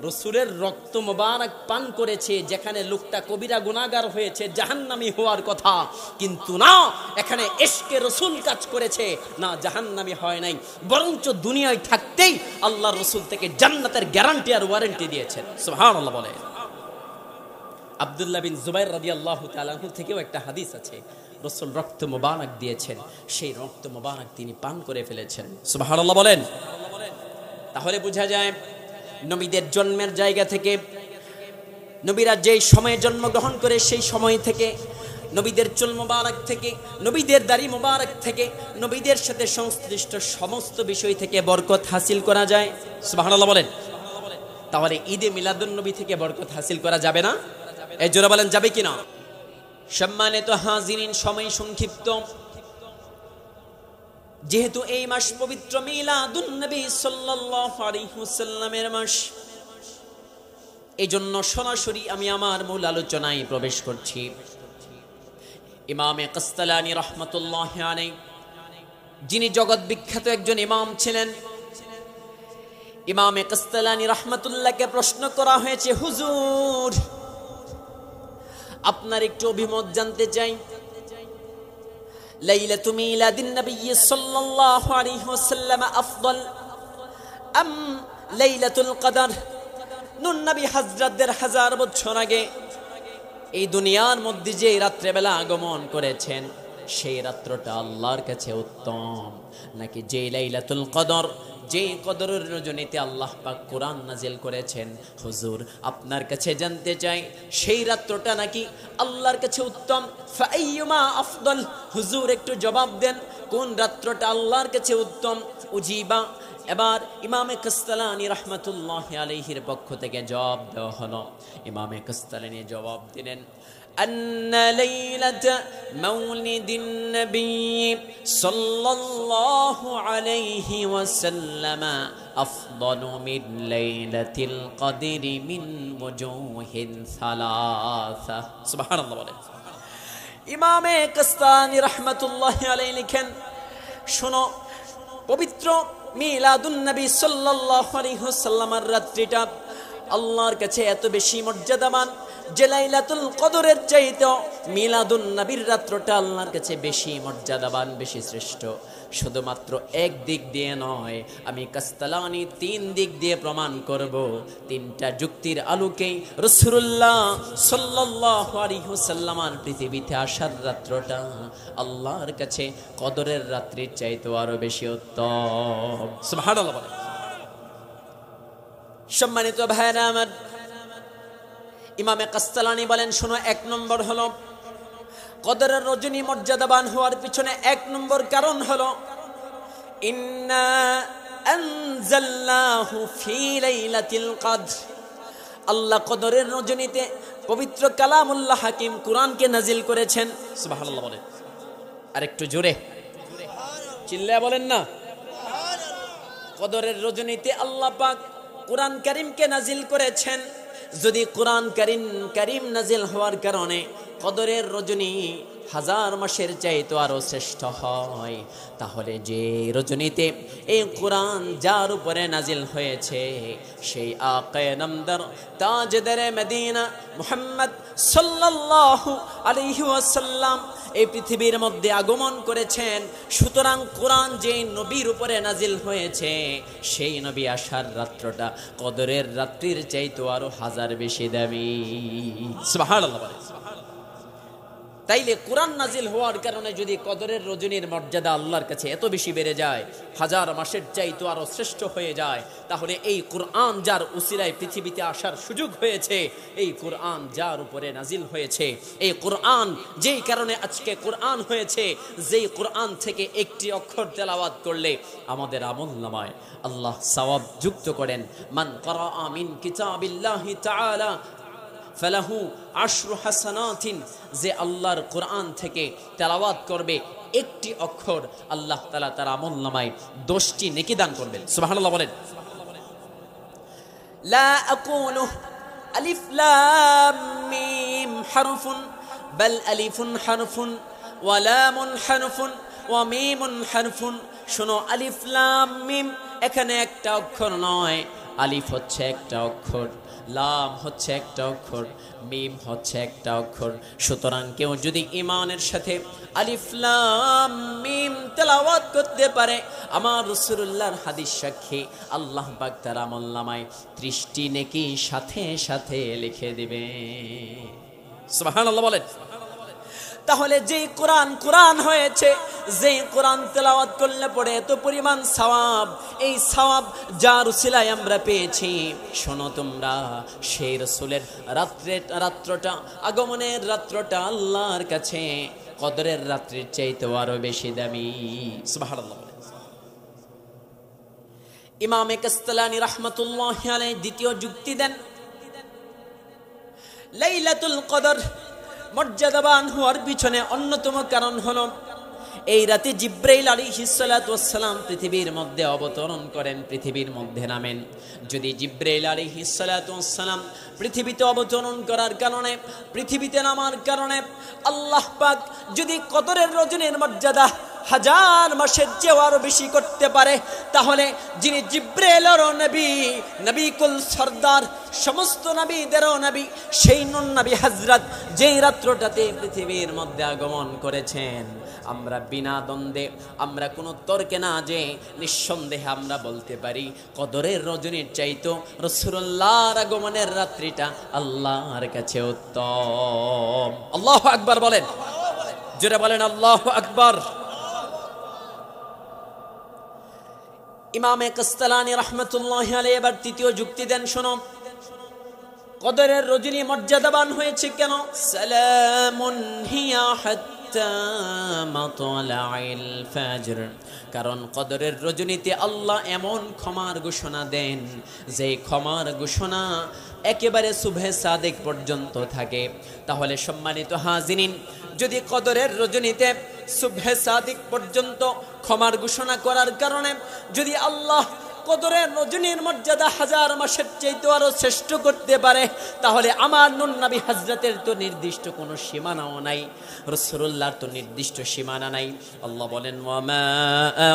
রাসূলের রক্ত মুবারক পান করেছে, যেখানে লোকটা কবিরা গুনাহগার হয়েছে, জাহান্নামী হওয়ার কথা, কিন্তু না, এখানে ইশকে রাসূল কাজ করেছে, না জাহান্নামী হয় নাই, বরঞ্চ দুনিয়ায় থাকতেই আল্লাহর রাসূল থেকে জান্নাতের গ্যারান্টি আর ওয়ারেন্টি দিয়েছেন। সুবহানাল্লাহ বলে। আব্দুল্লাহ বিন জুবাইর রাদিয়াল্লাহু তাআলা আনহু থেকেও একটা হাদিস আছে, রাসূল রক্ত মুবারক দিয়েছেন, সেই রক্ত মুবারক তিনি পান করে ফেলেছেন। সুবহানাল্লাহ বলেন। তাহলে বোঝা যায় নবীদের জন্মের জায়গা থেকে, নবীরা যেই সময়ে জন্মগ্রহণ করে সেই সময় থেকে, নবীদের চুল মুবারক থেকে, নবীদের দাড়ি মুবারক থেকে, নবীদের সাথে সংশ্লিষ্ট সমস্ত বিষয় থেকে বরকত হাসিল করা যায়। সুবহানাল্লাহ বলেন। তাহলে ঈদে মিলাদুন নবী থেকে বরকত হাসিল করা যাবে না? এই জোরে বলেন, যাবে কিনা? সম্মানিত হাজিরিন, সময় সংক্ষিপ্ত, যেহেতু এই মাস পবিত্র মিলাদুন নবী সাল্লাল্লাহু আলাইহি ওয়াসাল্লামের মাস, এজন্য সরাসরি আমি আমার মূল আলোচনায় প্রবেশ করছি। ইমামে কাসতালানী রাহমাতুল্লাহি আলাইহি, যিনি জগৎ বিখ্যাত একজন ইমাম ছিলেন, ইমামে কাসতালানী রাহমাতুল্লাহকে প্রশ্ন করা হয়েছে, হুজুর আপনার একটু অভিমত জানতে চাই, লাইলাতু মিলাদিন নবী সাল্লাল্লাহু আলাইহি ওয়াসাল্লাম আফদল আম লাইলাতুল কদর? নূর নবী হযরতদের হাজার বছর আগে এই দুনিয়ার মধ্যে যে রাত্রিবেলা আগমন করেছেন, সেই রাত্রটা আল্লাহর কাছে উত্তম, নাকি যে লাইলাতুল কদর, যে কদরের রজনীতে আল্লাহ পাক কোরআন নাজিল করেছেন? হুজুর আপনার কাছে জানতে চাই, সেই রাত্রটা নাকি আল্লাহর কাছে উত্তম? ফাআইয়ুমা আফদল? হুজুর একটু জবাব দেন, কোন রাত্রটা আল্লাহর কাছে উত্তম? উজিবা। এবার ইমামে কাসতালানী রাহমাতুল্লাহি আলাইহির পক্ষ থেকে জবাব দেওয়া হলো। ইমামে কাসতালানী জবাব দিলেন, أن ليلة مولد النبي صلى الله عليه وسلم أفضل من ليلة القدر من وجوه ثلاثة. سبحان الله. ইমামে কাসতালানী রাহমাতুল্লাহি আলাইহি লিখেন, শোনো, পবিত্র মিলাদুন নবী সাল্লাল্লাহু আলাইহি ওয়াসাল্লামের রাত্রিটা আল্লাহর কাছে এত বেশি মর্যাদাবান যে লাইলাতুল কদরের চাইতে মিলাদুন নবীর রাত্রটা আল্লাহর কাছে বেশি মর্যাদাবান, বেশি শ্রেষ্ঠ। শুধুমাত্র এক দিক দিয়ে নয়, আমি কাস্তালানি 3 দিক দিয়ে প্রমাণ করব। 3টা যুক্তির আলোকেই রাসূলুল্লাহ সাল্লাল্লাহু আলাইহি ওয়াসাল্লামের পৃথিবীতে আসার রাত্রটা আল্লাহর কাছে কদরের রাত্রির চাইতে আরো বেশি উত্তম। সুবহানাল্লাহ। সম্মানিত ভাইরা আমার, ইমামে কাস্তালানি বলেন, শোনো, 1 নম্বর হলো কদরের রজনী মর্যাদাবান হওয়ার পিছনে 1 নম্বর কারণ হলো ইন্না আনজালনাহু ফি লাইলাতিল কদর। আল্লাহ কদরের রজনীতে পবিত্র কালামুল্লাহ হাকিম কুরআনকে নাজিল করেছেন। সুবহানাল্লাহ বলেন, আরেকটু জোরে চিল্লায়া বলেন না। কদরের রজনীতে আল্লাহ পাক কুরআন কারীমকে নাজিল করেছেন। যদি কুরআন কারীম নাজিল হওয়ার কারণে কদরের রজনী 1000 মাসের চাইতে আরো শ্রেষ্ঠ হয়, তাহলে যে রজনীতে এই কুরআন যার উপরে নাজিল হয়েছে সেই আকায়ে নামদার তাজদারে মদিনা মুহাম্মদ সাল্লাল্লাহু আলাইহি ওয়াসাল্লাম এই পৃথিবীর মধ্যে আগমন করেছেন। সুতরাং কুরআন যে নবীর উপরে নাজিল হয়েছে সেই নবী আসার রাত্রটা কদরের রাত্রির চাইতে আরো 1000 বেশি দামি। সুবহানাল্লাহ। তাইলে কুরআন নাজিল হওয়ার কারণে যদি কদরের রজনীর মর্যাদা আল্লাহর কাছে এত বেশি বেড়ে যায়, 1000 মাসের চাইতে আরো শ্রেষ্ঠ হয়ে যায়, তাহলে এই কুরআন যার উসিলায় পৃথিবীতে আসার সুযোগ হয়েছে, এই কুরআন যার উপরে নাজিল হয়েছে, এই কুরআন যেই কারণে আজকে কুরআন হয়েছে, যেই কুরআন থেকে একটি অক্ষর তেলাওয়াত করলে আমাদের আমলনামায় আল্লাহ সওয়াব যুক্ত করেন। মান ক্বারাআ মিন কিতাবিল্লাহি তাআলা ফালাহু 10 হাসানাতিন। যে আল্লাহর কুরআন থেকে তেলাওয়াত করবে একটি অক্ষর, আল্লাহ তাআলা তার আমলনামায় 10টি নেকি দান করবেন। সুবহানাল্লাহ বলেন। লা আকুলু আলিফ লাম মিম হারফুন বাল আলিফুন হারফুন ওয়া লামুন হারফুন ওয়া মিমুন হারফুন। শোনো, আলিফ লাম মিম এখানে একটা অক্ষর নয়, আলিফ হচ্ছে একটা অক্ষর, লাম হচ্ছে একটা অক্ষর, মিম হচ্ছে একটা অক্ষর। সুতরাং কেউ যদি ঈমানের সাথে আলিফ লাম মিম তেলাওয়াত করতে পারে, আমার রাসূলুল্লাহর হাদিস সাক্ষী আল্লাহ পাক তার আমলনামায় 30টি নেকি সাথে সাথে লিখে দিবে। সুবহানাল্লাহ বলেন। তাহলে যেই কোরআন হয়েছে, যেই কোরআন তেলাওয়াত করলে পড়ে এত পরিমাণ সওয়াব, এই সওয়াব যার উসিলায় আমরা পেয়েছি, শোনো তোমরা, সেই রাসূলের রাত্রটা, আগমনের রাত্রটা আল্লাহর কাছে কদরের রাত্রির চাইতে আরো বেশি দামি। সুবহানাল্লাহ। ইমামে কাস্তালানি রাহমাতুল্লাহি আলাইহি দ্বিতীয় যুক্তি দেন, লাইলাতুল কদর মর্যাদাবান হওয়ার পিছনে অন্যতম কারণ হলো এই রাতে জিব্রাইল আলাইহিস সালাতু ওয়াস সালাম পৃথিবীর মধ্যে অবতরণ করেন, পৃথিবীর মধ্যে নামেন। যদি জিব্রাইল আলাইহিস সালাতু ওয়াস সালাম পৃথিবীতে অবতরণ করার কারণে, পৃথিবীতে নামার কারণে আল্লাহ পাক যদি কদরের রজনীর মর্যাদা 1000 মাসের চেয়ে আরো বেশি করতে পারে, তাহলে যিনি জিব্রাইলেরও নবী, নবী কুল সরদার, সমস্ত নবীদেরও নবী, সেই নূর নবী হযরত যেই রাত্রটাতে পৃথিবীর মধ্যে আগমন করেছেন, আমরা বিনা দ্বন্দ্বে, আমরা কোনো তর্কে না যে নিঃসন্দেহে আমরা বলতে পারি কদরের রজনীর চাইতো রাসূলুল্লাহর আগমনের রাত্রিটা আল্লাহর কাছে উত্তম। আল্লাহু আকবার বলেন, জোরে বলেন আল্লাহু আকবার। ইমামে কাস্তালানি রাহমাতুল্লাহি আলাইহি এবার তৃতীয় যুক্তি দেন, শোনো, কদরের রজনী মর্যাদাবান হয়েছে কেন? সালামুন হিয়া হাত্তা মাতলাইল ফাজর। কারণ কদরের রজনীতে আল্লাহ এমন ক্ষমার ঘোষণা দেন, যে ক্ষমার ঘোষণা একেবারে সুবহে সাদিক পর্যন্ত থাকে। তাহলে সম্মানিত হাজিরিন, যদি কদরের রজনীতে সুবহে সাদিক পর্যন্ত ক্ষমার ঘোষণা করার কারণে যদি আল্লাহ কদরের রজনীর মর্যাদা হাজার মাসের চাইতে আরো শ্রেষ্ঠ করতে পারে, তাহলে আমার নূর নবী হযরতের তো নির্দিষ্ট কোনো সীমানাও নাই, রাসূলুল্লাহর তো নির্দিষ্ট সীমানা নাই। আল্লাহ বলেন ওয়ামা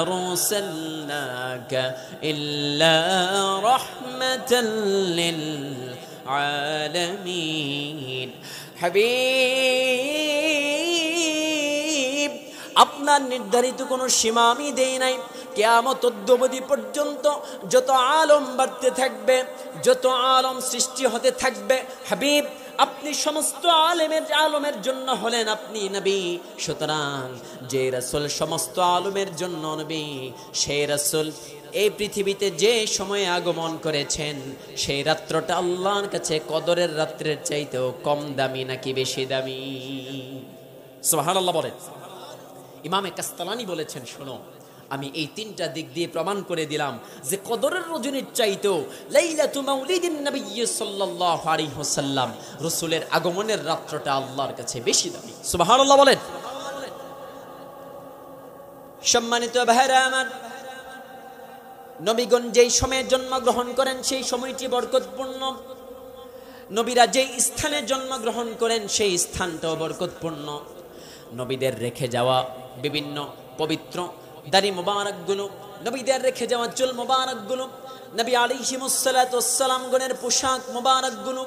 আরসালনাকা ইল্লা রাহমাতাল লিল আলামিন। হাবিব, আপনার নির্ধারিত কোনো সীমা আমি দেই নাই। কিয়ামত অদ্যাবধি পর্যন্ত যত আলম বাড়তে থাকবে, যত আলম সৃষ্টি হতে থাকবে, হাবিব আপনি সমস্ত আলমের জন্য হলেন আপনি নবী। সুতরাং যে রাসূল সমস্ত আলমের জন্য নবী, সেই রাসূল এই পৃথিবীতে যে সময়ে আগমন করেছেন, সেই রাত্রটা আল্লাহর কাছে কদরের রাত্রের চাইতেও কম দামি নাকি বেশি দামি? সুবহানাল্লাহ বলেন। ইমামে কাস্তালানি বলেছেন, শোনো, আমি এই তিনটা দিক দিয়ে প্রমাণ করে দিলাম যে কদরের রজনীর চাইতেও লাইলাতু মাউলিদিন নবী সাল্লাল্লাহু আলাইহি ওয়াসাল্লাম, রাসূলের আগমনের রাত্রটা আল্লাহর কাছে বেশি দামি। সুবহানাল্লাহ বলেন। সম্মানিত ভাইরা আমার, নবীগণ যেই সময়ে জন্মগ্রহণ করেন সেই সময়টি বরকতপূর্ণ। নবীরা যেই স্থানে জন্মগ্রহণ করেন সেই স্থানটাও বরকতপূর্ণ। নবীদের রেখে যাওয়া বিভিন্ন পবিত্র দাড়ি মোবারকগুলো, নবীদের রেখে যাওয়া চুল মোবারকগুলো, নবী আলাইহিমুসসালাতু ওয়াসসালাম গণের পোশাক মোবারকগুলো,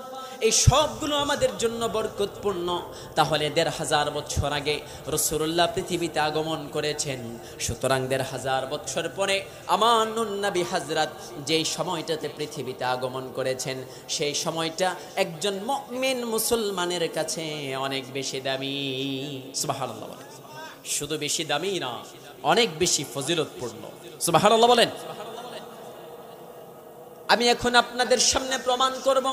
এই সবগুলো আমাদের জন্য বরকতপূর্ণ। তাহলে ১৫০০ বছর আগে রাসূলুল্লাহ পৃথিবীতে আগমন করেছেন, সুতরাং ১৫০০ বছর পরে আমার নূর নবী হযরত যেই সময়টাতে পৃথিবীতে আগমন করেছেন, সেই সময়টা একজন মুমিন মুসলমানের কাছে অনেক বেশি দামি। সুবহানাল্লাহ বলেন। শুধু বেশি দামি না, অনেক বেশি ফজিলতপূর্ণ। সুবহানাল্লাহ বলেন। আমি এখন আপনাদের সামনে প্রমাণ করব,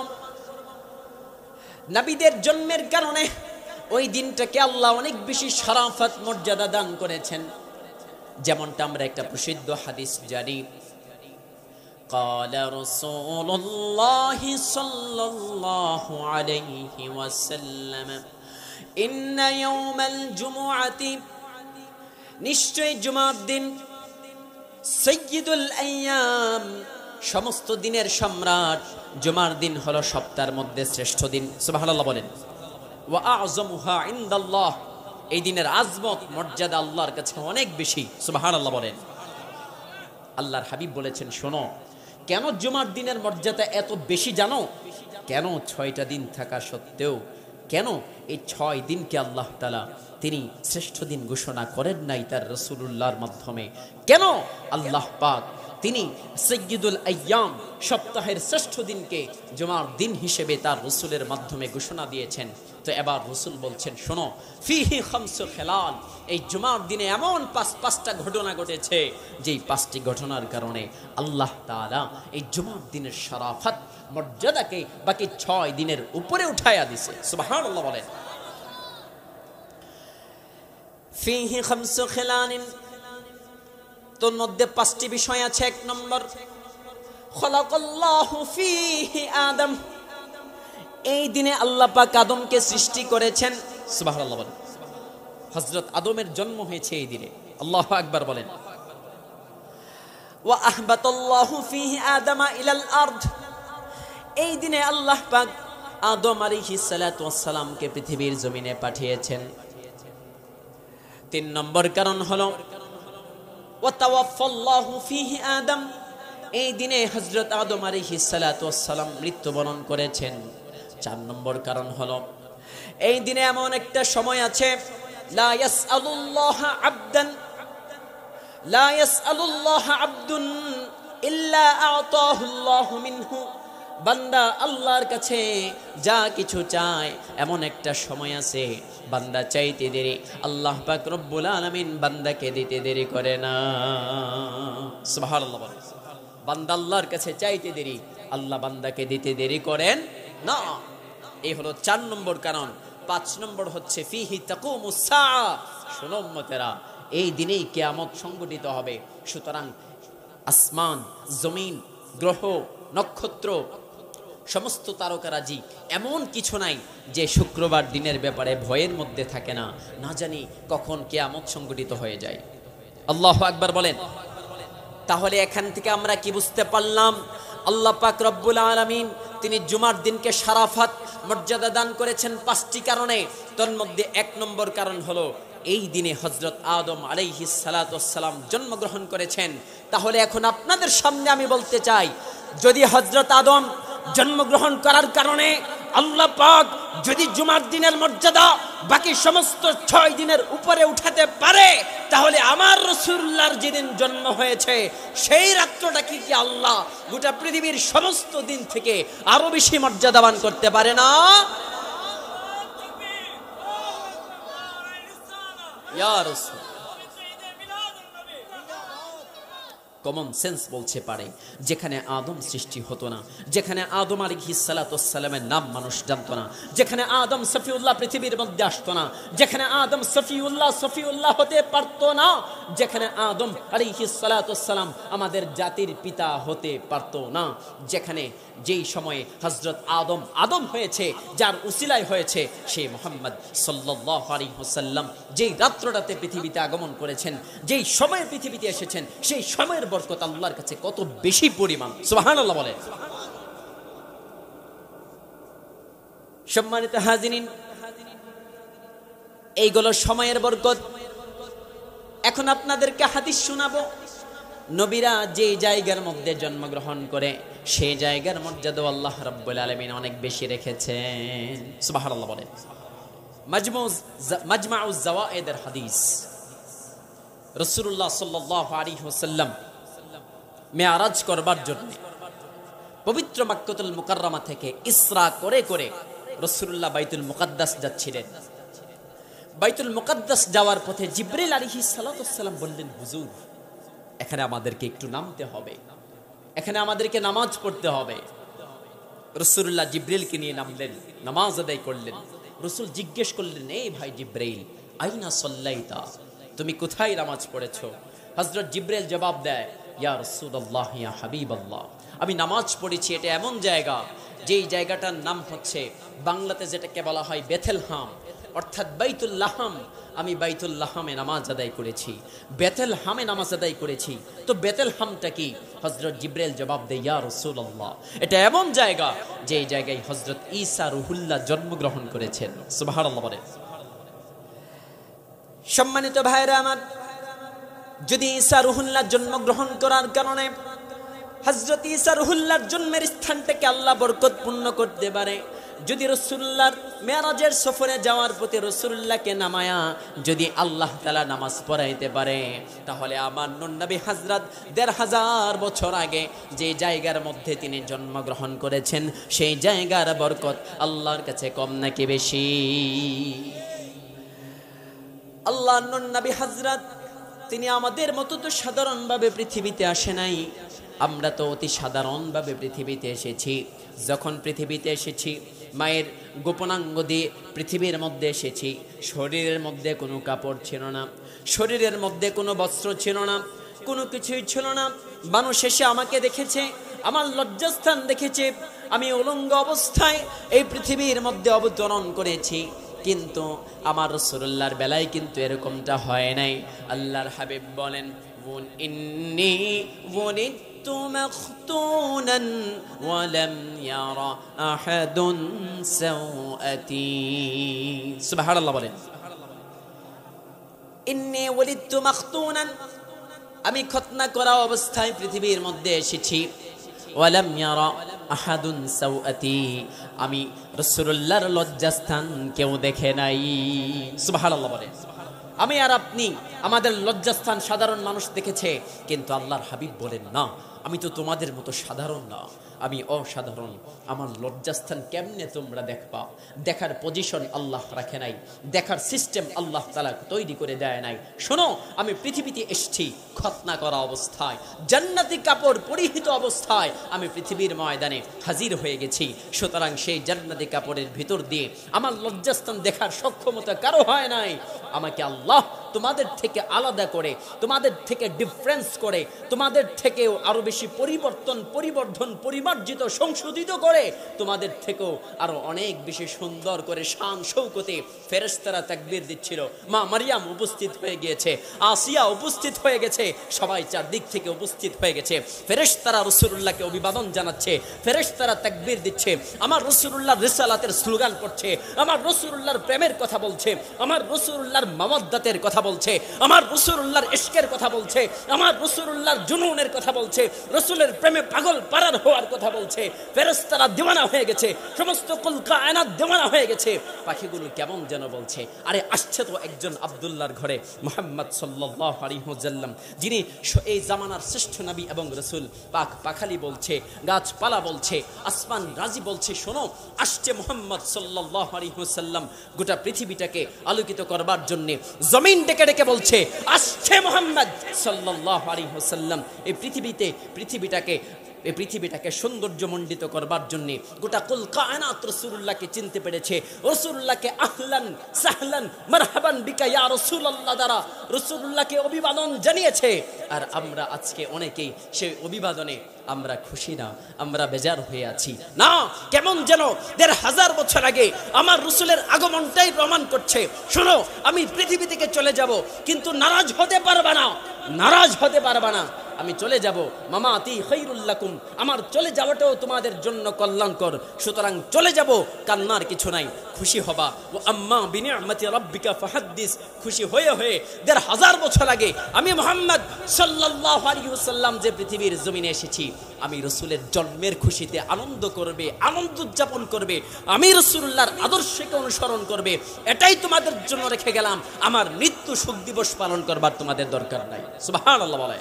নবীদের জন্মের কারণে ওই দিনটাকে আল্লাহ অনেক বেশি শরাফত মর্যাদা দান করেছেন। যেমনটা আমরা একটা প্রসিদ্ধ হাদিস জানি, قال رسول الله صلى الله عليه وسلم إن يوم الجمعة, নিশ্চয় জুমার দিন, সাইয়্যিদুল আইয়াম, সমস্ত দিনের সম্রাট, জুমার দিন হলো সপ্তাহের মধ্যে শ্রেষ্ঠ দিন। সুবহানাল্লাহ বলেন। ওয়া আযমুহা ইনদাল্লাহ, এই দিনের আজমত মর্যাদা আল্লাহর কাছে অনেক বেশি। সুবহানাল্লাহ বলেন। আল্লাহর হাবিব বলেছেন, শোনো, কেন জুমার দিনের মর্যাদা এত বেশি জানো? কেন ৬টা দিন থাকা সত্ত্বেও কেন এই ৬ দিনকে আল্লাহ তাআলা তিনি শ্রেষ্ঠ দিন ঘোষণা করেন নাই তার রাসূলুল্লাহর মাধ্যমে? কেন আল্লাহ পাক তিনি সাইয়্যিদুল আইয়াম, সপ্তাহের শ্রেষ্ঠ দিনকে জুমার দিন হিসেবে তার রাসূলের মাধ্যমে ঘোষণা দিয়েছেন? তো এবার রাসূল বলছেন, শোনো, ফিহি খামসু খিলাল, এই জুমার দিনে এমন পাঁচটা ঘটনা ঘটেছে, যেই 5টি ঘটনার কারণে আল্লাহ তাআলা এই জুমার দিনের শরাফত মর্যাদাকে বাকি 6 দিনের উপরে উঠায়া দিয়েছে। সুবহানাল্লাহ বলেন। ফিহি খামসু খিলালিন, তোর মধ্যে 5টি বিষয় আছে। 1 নম্বর, খালাকাল্লাহু ফিহি আদম, এই দিনে আল্লাহ পাক আদমকে সৃষ্টি করেছেন। সুবহানাল্লাহ বলেন। হযরত আদমের জন্ম হয়েছে এই দিনে। আল্লাহু আকবার বলেন। ওয়া আহবাতাল্লাহু ফিহি আদামা ইলাল আরদ, এই দিনে আল্লাহ পাক আদম আলাইহিস সালাতু ওয়াস সালামকে পৃথিবীর জমিনে পাঠিয়েছেন। 3 নম্বর কারণ হলো ওয়া তাওয়াফাল্লাহু ফিহি আদম, এই দিনে হযরত আদম আলাইহিস সালাতু ওয়াস সালাম মৃত্যুবরণ করেছেন। 4 নম্বর কারণ হলো এই দিনে এমন একটা সময় আছে, লা ইয়াসআলুল্লাহ আবদান, লা ইয়াসআলুল্লাহ আবদুন ইল্লা আ'তাহুল্লাহু মিনহু, বান্দা আল্লাহর কাছে যা কিছু চায় এমন একটা সময় আছে, বান্দা চাইতে দেরি, আল্লাহ পাক রব্বুল আলামিন বান্দাকে দিতে দেরি করে না। সুবহানাল্লাহ। বান্দা আল্লাহর কাছে চাইতে দেরি, আল্লাহ বান্দাকে দিতে দেরি করেন না। এই হলো 4 নম্বর কারণ। 5 নম্বর হচ্ছে ফিহি তাকুমুস সাআ, শোনো উম্মতেরা, এই দিনেই কিয়ামত সংঘটিত হবে। সুতরাং আসমান, জমিন, গ্রহ, নক্ষত্র, সমস্ত তারকারাজি, এমন কিছু নাই যে শুক্রবার দিনের ব্যাপারে ভয়ের মধ্যে থাকে না, না জানি কখন কিয়ামত সংঘটিত হয়ে যায়। আল্লাহু আকবার বলেন। তাহলে এখান থেকে আমরা কি বুঝতে পারলাম? আল্লাহ পাক রব্বুল আলামিন তিনি জুমার দিনকে শারাফাত মর্যাদা দান করেছেন 5টি কারণে। তার মধ্যে 1 নম্বর কারণ হলো এই দিনে হযরত আদম আলাইহিস সালাতু ওয়াস সালাম জন্মগ্রহণ করেছেন। তাহলে এখন আপনাদের সামনে আমি বলতে চাই, যদি হযরত আদম জন্মগ্রহণ করার কারণে আল্লাহ পাক যদি জুমার দিনের মর্যাদা বাকি সমস্ত 6 দিনের উপরে উঠাতে পারে, তাহলে আমার রাসূলুল্লাহর যেদিন জন্ম হয়েছে সেই রাত্রটা কি আল্লাহ গোটা পৃথিবীর সমস্ত দিন থেকে আরো বেশি মর্যাদাবান করতে পারে না? ইয়া রাসূল, কমন সেন্স বলছে পারে যেখানে আদম সৃষ্টি হতো না, যেখানে আদম আলাইহিস সালাতু ওয়াস সালামের নাম মানুষ জানতো না, যেখানে আদম সফিউল্লাহ পৃথিবীর মধ্যে আসতো না, যেখানে আদম সফিউল্লাহ হতে পারতো না, যেখানে আদম আলাইহিস সালাতু ওয়াস সালাম আমাদের জাতির পিতা হতে পারতো না, যেখানে যেই সময়ে হযরত আদম হয়েছে, যার উসিলায় হয়েছে সেই মুহাম্মদ সাল্লাল্লাহু আলাইহি ওয়াসাল্লাম যেই রাত্রটাতে পৃথিবীতে আগমন করেছেন, যেই সময়ে পৃথিবীতে এসেছেন, সেই সময়ের বরকত আল্লাহর কাছে কত বেশি পরিমাণ। সুবহানাল্লাহ বলে। সম্মানিত হাজিরিন, এইগুলো সময়ের বরকত। এখন আপনাদেরকে হাদিস শোনাবো। নবীরা যে জায়গার মধ্যে জন্মগ্রহণ করে সেই জায়গার মর্যাদা আল্লাহ রাব্বুল আলামিন অনেক বেশি রেখেছেন। সুবহানাল্লাহ বলে। মাজমাউজ জাওয়ায়েদের হাদিস, রাসূলুল্লাহ সাল্লাল্লাহু আলাইহি ওয়াসাল্লাম মেরাজ করবার জন্য পবিত্র মক্কাতুল মুকাররমা থেকে ইসরা করে করে রাসূলুল্লাহ বাইতুল মুকাদ্দাস যাচ্ছিলেন। বাইতুল মুকাদ্দাস যাওয়ার পথে জিবরিল আলাইহিস সালাতু ওয়াস সালাম বললেন, হুজুর এখানে আমাদেরকে একটু নামতে হবে, এখানে আমাদেরকে নামাজ পড়তে হবে। রাসূলুল্লাহ জিবরিলকে নিয়ে নামলেন, নামাজ আদায় করলেন। রাসূল জিজ্ঞেস করলেন, এই ভাই জিবরাইল, আইনা সাল্লাইতা, তুমি কোথায় নামাজ পড়েছো? হযরত জিবরাইল জবাব দেয়, ইয়া রাসূলুল্লাহ ইয়া হাবিবাল্লাহ, আমি নামাজ পড়েছি এটা এমন জায়গা যেই জায়গাটার নাম হচ্ছে বাংলাতে যেটাকে বলা হয় বেথেলহাম, অর্থাৎ বাইতুল লাহাম। আমি বাইতুল লাহামে নামাজ আদায় করেছি, বেথেলহামে নামাজ আদায় করেছি। তো বেথেলহামটা কি? হযরত জিবরাইল জবাব দেয়, ইয়া রাসূলুল্লাহ, এটা এমন জায়গা যেই জায়গায় হযরত ঈসা রুহুল্লাহ জন্মগ্রহণ করেছেন। সুবহানাল্লাহ বলে। সম্মানিত ভাইরা আমার, যদি ঈসা রুহুল্লাহ জন্মগ্রহণ করার কারণে হযরত ঈসা রুহুল্লাহর জন্মের স্থানটাকে আল্লাহ বরকতপূর্ণ করতে পারে, যদি রাসূলুল্লাহর মেরাজের সফরে যাওয়ার পথে রাসূলুল্লাহকে নামায়া যদি আল্লাহ তাআলা নামাজ পড়াইতে পারে, তাহলে আমার নূর নবী হযরত ১৫০০ বছর আগে যে জায়গার মধ্যে তিনি জন্মগ্রহণ করেছেন সেই জায়গার বরকত আল্লাহর কাছে কম নাকি বেশি? আল্লাহর নূর নবী হযরত তিনি আমাদের মতো তো সাধারণভাবে পৃথিবীতে আসে নাই, আমরা তো অতি সাধারণভাবে পৃথিবীতে এসেছি। যখন পৃথিবীতে এসেছি মায়ের গোপনাঙ্গ দিয়ে পৃথিবীর মধ্যে এসেছি। শরীরের মধ্যে কোনো কাপড় ছিল না, শরীরের মধ্যে কোনো বস্ত্র ছিল না, কোনো কিছুই ছিল না। মানুষ এসে আমাকে দেখেছে, আমার লজ্জাস্থান দেখেছে, আমি উলঙ্গ অবস্থায় এই পৃথিবীর মধ্যে অবতরণ করেছি। কিন্তু আমার রাসূলুল্লাহর বেলায় কিন্তু এরকমটা হয় নাই। আল্লাহর হাবিব বলেন, ইন্নী ওয়ালিদতু মাখতুনান ওয়া লাম ইয়ারা আহাদুন সাওআতি। সুবহানাল্লাহ বলেন। ইন্নী ওয়ালিদতু মাখতুনান, আমি খতনা করা অবস্থায় পৃথিবীর মধ্যে এসেছি। ওয়া লাম ইয়ারা আহাদুন সাওআতি, আমি রাসূলুল্লাহর লজ্জাস্থান কেউ দেখে নাই। সুবহানাল্লাহ বলেন। আমি আর আপনি আমাদের লজ্জাস্থান সাধারণ মানুষ দেখেছে, কিন্তু আল্লাহর হাবিব বলেন, না, আমি তো তোমাদের মতো সাধারণ না, আমি অসাধারণ। আমার লজ্জাস্থান কেমনে তোমরা দেখবা? দেখার পজিশন আল্লাহ রাখে নাই, দেখার সিস্টেম আল্লাহ তাআলা তৈরি করে দেয় নাই। শোনো, আমি পৃথিবীতে এসেছি খতনা করা অবস্থায়, জান্নাতি কাপড় পরিহিত অবস্থায় আমি পৃথিবীর ময়দানে হাজির হয়ে গেছি। সুতরাং সেই জান্নাতি কাপড়ের ভিতর দিয়ে আমার লজ্জাস্থান দেখার সক্ষমতা কারো হয় নাই। আমাকে আল্লাহ তোমাদের থেকে আলাদা করে, তোমাদের থেকে ডিফারেন্স করে, তোমাদের থেকেও আরো বেশি পরিবর্ধন পরিমার্জিত সংশোধিত করে, তোমাদের থেকেও আরো অনেক বেশি সুন্দর করে শান শৌকতে ফেরেশতারা তাকবীর দিচ্ছিল। মা মারিয়াম উপস্থিত হয়ে গিয়েছে, আসিয়া উপস্থিত হয়ে গেছে, সবাই চারদিক থেকে উপস্থিত হয়ে গেছে। ফেরেশতারা রাসূলুল্লাহকে অভিবাদন জানাচ্ছে, ফেরেশতারা তাকবীর দিচ্ছে, আমার রাসূলুল্লাহর রিসালাতের স্লোগান করছে, আমার রাসূলুল্লাহর প্রেমের কথা বলছে, আমার রাসূলুল্লাহর মাওয়াদ্দাতের কথা বলছে, আমার রাসূলুল্লাহর ইশকের কথা বলছে, আমার রাসূলুল্লাহর জুনুনের কথা বলছে, রাসূলের প্রেমে পাগল পারার হওয়ার কথা বলছে। ফেরেশতারা দিওয়ানা হয়ে গেছে, সমস্ত কুল কায়নাত দিওয়ানা হয়ে গেছে। পাখিগুলো কেমন যেন বলছে, আরে আসছে তো একজন আব্দুল্লাহর ঘরে, মুহাম্মদ সাল্লাল্লাহু আলাইহি ওয়াসাল্লাম, যিনি এই জামানার শ্রেষ্ঠ নবী এবং রাসূল। পাখালি বলছে, গাছপালা বলছে, আসমান রাজি বলছে, শোনো আসছে মুহাম্মদ সাল্লাল্লাহু আলাইহি ওয়াসাল্লাম। গোটা পৃথিবীটাকে আলোকিত করবার জন্য জমিন ডেকে ডেকে বলছে, আসছে মুহাম্মদ সাল্লাল্লাহু আলাইহি ওয়াসাল্লাম। এই পৃথিবীটাকে সৌন্দর্যমণ্ডিত করবার জন্য গোটা কুল কায়নাত রাসূলুল্লাহকে চিনতে পেরেছে। রাসূলুল্লাহকে আহলান সাহলান মারহাবান বিকা ইয়া রাসূলুল্লাহ দ্বারা রাসূলুল্লাহকে অভিবাদন জানিয়েছে। আর আমরা আজকে অনেকেই সেই অভিবাদনে আমরা খুশি না, আমরা বেজার হয়ে আছি। না, কেমন যেন ১৫০০ বছর আগে আমার রাসূলের আগমনটাই প্রমাণ করছে, শোনো আমি পৃথিবী থেকে চলে যাব, কিন্তু নারাজ হতে পারবে না, নারাজ হতে পারবে না। আমি চলে যাব, মামাতি খায়রুল লাকুম, আমার চলে যাওয়াটাও তোমাদের জন্য কল্যাণকর। সুতরাং চলে যাব, কান্নার কিছু নাই, খুশি হবা। ও আম্মা বিনিআমাতি রাব্বিকা ফাহাদ্দিস, খুশি হয়ে ১৫০০ বছর আগে আমি মুহাম্মদ সাল্লাল্লাহু আলাইহি ওয়াসাল্লাম যে পৃথিবীর জমিনে এসেছি, আমি রাসূলের জন্মের খুশিতে আনন্দ করবে, আনন্দ উদযাপন করবে, আমি রাসূলুল্লাহর আদর্শকে অনুসরণ করবে, এটাই তোমাদের জন্য রেখে গেলাম। আমার মৃত্যু শোক দিবস পালন করবার তোমাদের দরকার নাই। সুবহানাল্লাহ বলে।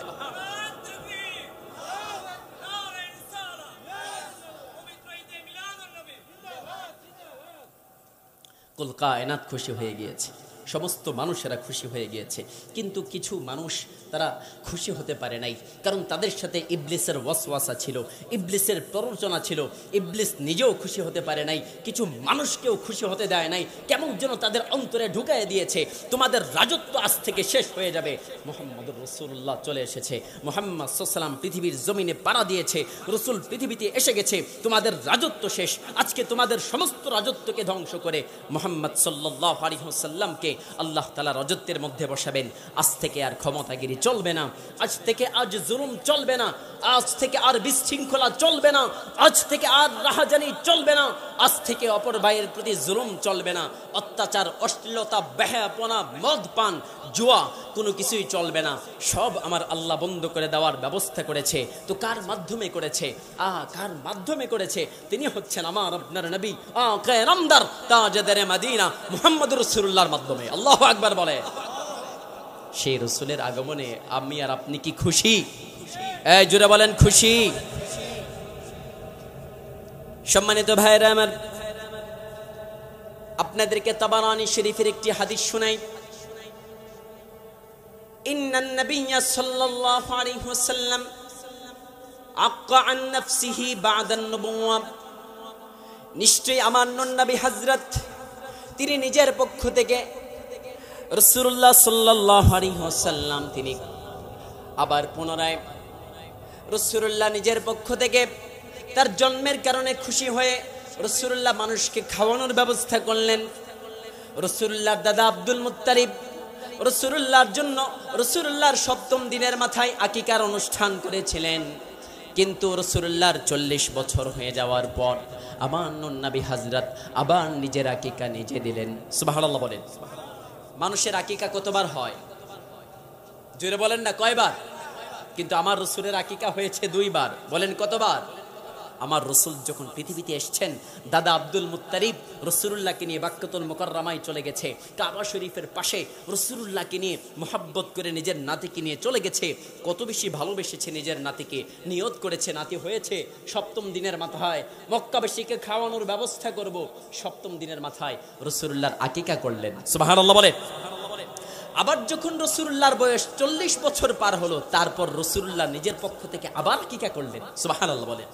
কুল কায়নাত খুশি হয়ে গিয়েছে, সমস্ত মানুষেরা খুশি হয়ে গিয়েছে, কিন্তু কিছু মানুষ তারা খুশি হতে পারে নাই, কারণ তাদের সাথে ইবলিসের ওয়াসওয়াসা ছিল, ইবলিসের প্ররোচনা ছিল। ইবলিস নিজেও খুশি হতে পারে নাই, কিছু মানুষকেও খুশি হতে দেয় নাই, কেমন যেন তাদের অন্তরে ঢুকায় দিয়েছে, তোমাদের রাজত্ব আজ থেকে শেষ হয়ে যাবে। মুহাম্মদুর রাসূলুল্লাহ চলে এসেছে, মুহাম্মদ সাল্লাল্লাহু আলাইহি ওয়াসাল্লাম পৃথিবীর জমিনে পাড়া দিয়েছে, রাসূল পৃথিবীতে এসে গেছে, তোমাদের রাজত্ব শেষ। আজকে তোমাদের সমস্ত রাজত্বকে ধ্বংস করে মুহাম্মদ সাল্লাল্লাহু আলাইহি ওয়াসাল্লামকে আল্লাহ তাআলা রাজত্বের মধ্যে বসাবেন। আজ থেকে আর ক্ষমতাগিরি চলবে না, আজ থেকে আজ জুলুম চলবে না, আজ থেকে আর বিশৃঙ্খলা চলবে না, আজ থেকে আর রাহাজানি চলবে না, আজ থেকে অপর ভাইয়ের প্রতি জুলুম চলবে না, অত্যাচার, অশ্লীলতা, বেহায়াপনা, মদ পান, জুয়া কোনো কিছুই চলবে না। সব আমার আল্লাহ বন্ধ করে দেওয়ার ব্যবস্থা করেছে। তো কার মাধ্যমে করেছে? কার মাধ্যমে করেছে? তিনি হচ্ছেন আমার আপনার নবী আকে নামদার তাজদারে মদিনা মুহাম্মদুর রাসূলুল্লাহর মাধ্যমে। আল্লাহু আকবার বলে। সেই রাসূলের আগমনে আমি আর আপনি কি খুশি? এই জোরে বলেন খুশি। সম্মানিত ভাইরা আমার, আপনাদেরকে তাবারানী শরীফের একটি হাদিস শোনাই। ইন্নান নাবিয়্যা সাল্লাল্লাহু আলাইহি ওয়াসাল্লাম আক্কা আন নাফসিহি বা'দা আন-নবুওয়া, নিশ্চয়ই আমার নবী হযরত তিনি নিজের পক্ষ থেকে রাসূলুল্লাহ সাল্লাল্লাহু আলাইহি ওয়াসাল্লাম তিনি আবার পুনরায় রাসূলুল্লাহ নিজের পক্ষ থেকে তার জন্মের কারণে খুশি হয়ে রাসূলুল্লাহ মানুষকে খাওয়ানোর ব্যবস্থা করলেন। রাসূলুল্লাহর দাদা আব্দুল মুত্তালিব রাসূলুল্লাহর জন্য রাসূলুল্লাহর ৭ম দিনের মাথায় আকিকার অনুষ্ঠান করেছিলেন। কিন্তু রাসূলুল্লাহর ৪০ বছর হয়ে যাওয়ার পর আমার নবী হযরত আবার নিজের আকিকা নিজে দিলেন। সুবহানাল্লাহ বলেন। মানুষের আকিকা কতবার হয়? জোরে বলেন না, কয়বার? কিন্তু আমার রাসূলের আকিকা হয়েছে 2 বার। বলেন কতবার? আমার রাসূল যখন পৃথিবীতে এসেছেন, দাদা আব্দুল মুত্তালিব রাসূলুল্লাহকে নিয়ে বাক্কাতুল মুকাররমায় চলে গেছে, কাবা শরীফের পাশে রাসূলুল্লাহকে নিয়ে মোহাব্বত করে নিজের নাতিকে নিয়ে চলে গেছে। কত বেশি ভালোবেসেছে নিজের নাতিকে, নিয়ত করেছে নাতি হয়েছে ৭ম দিনের মাথায় মক্কাবাসীকে খাওয়ানোর ব্যবস্থা করব। ৭ম দিনের মাথায় রাসূলুল্লাহর আকিকা করলেন। সুবহানাল্লাহ বলে। আবার যখন রাসূলুল্লাহর বয়স ৪০ বছর পার হলো, তারপর রাসূলুল্লাহ নিজের পক্ষ থেকে আবার আকিকা করলেন। সুবহানাল্লাহ বলে।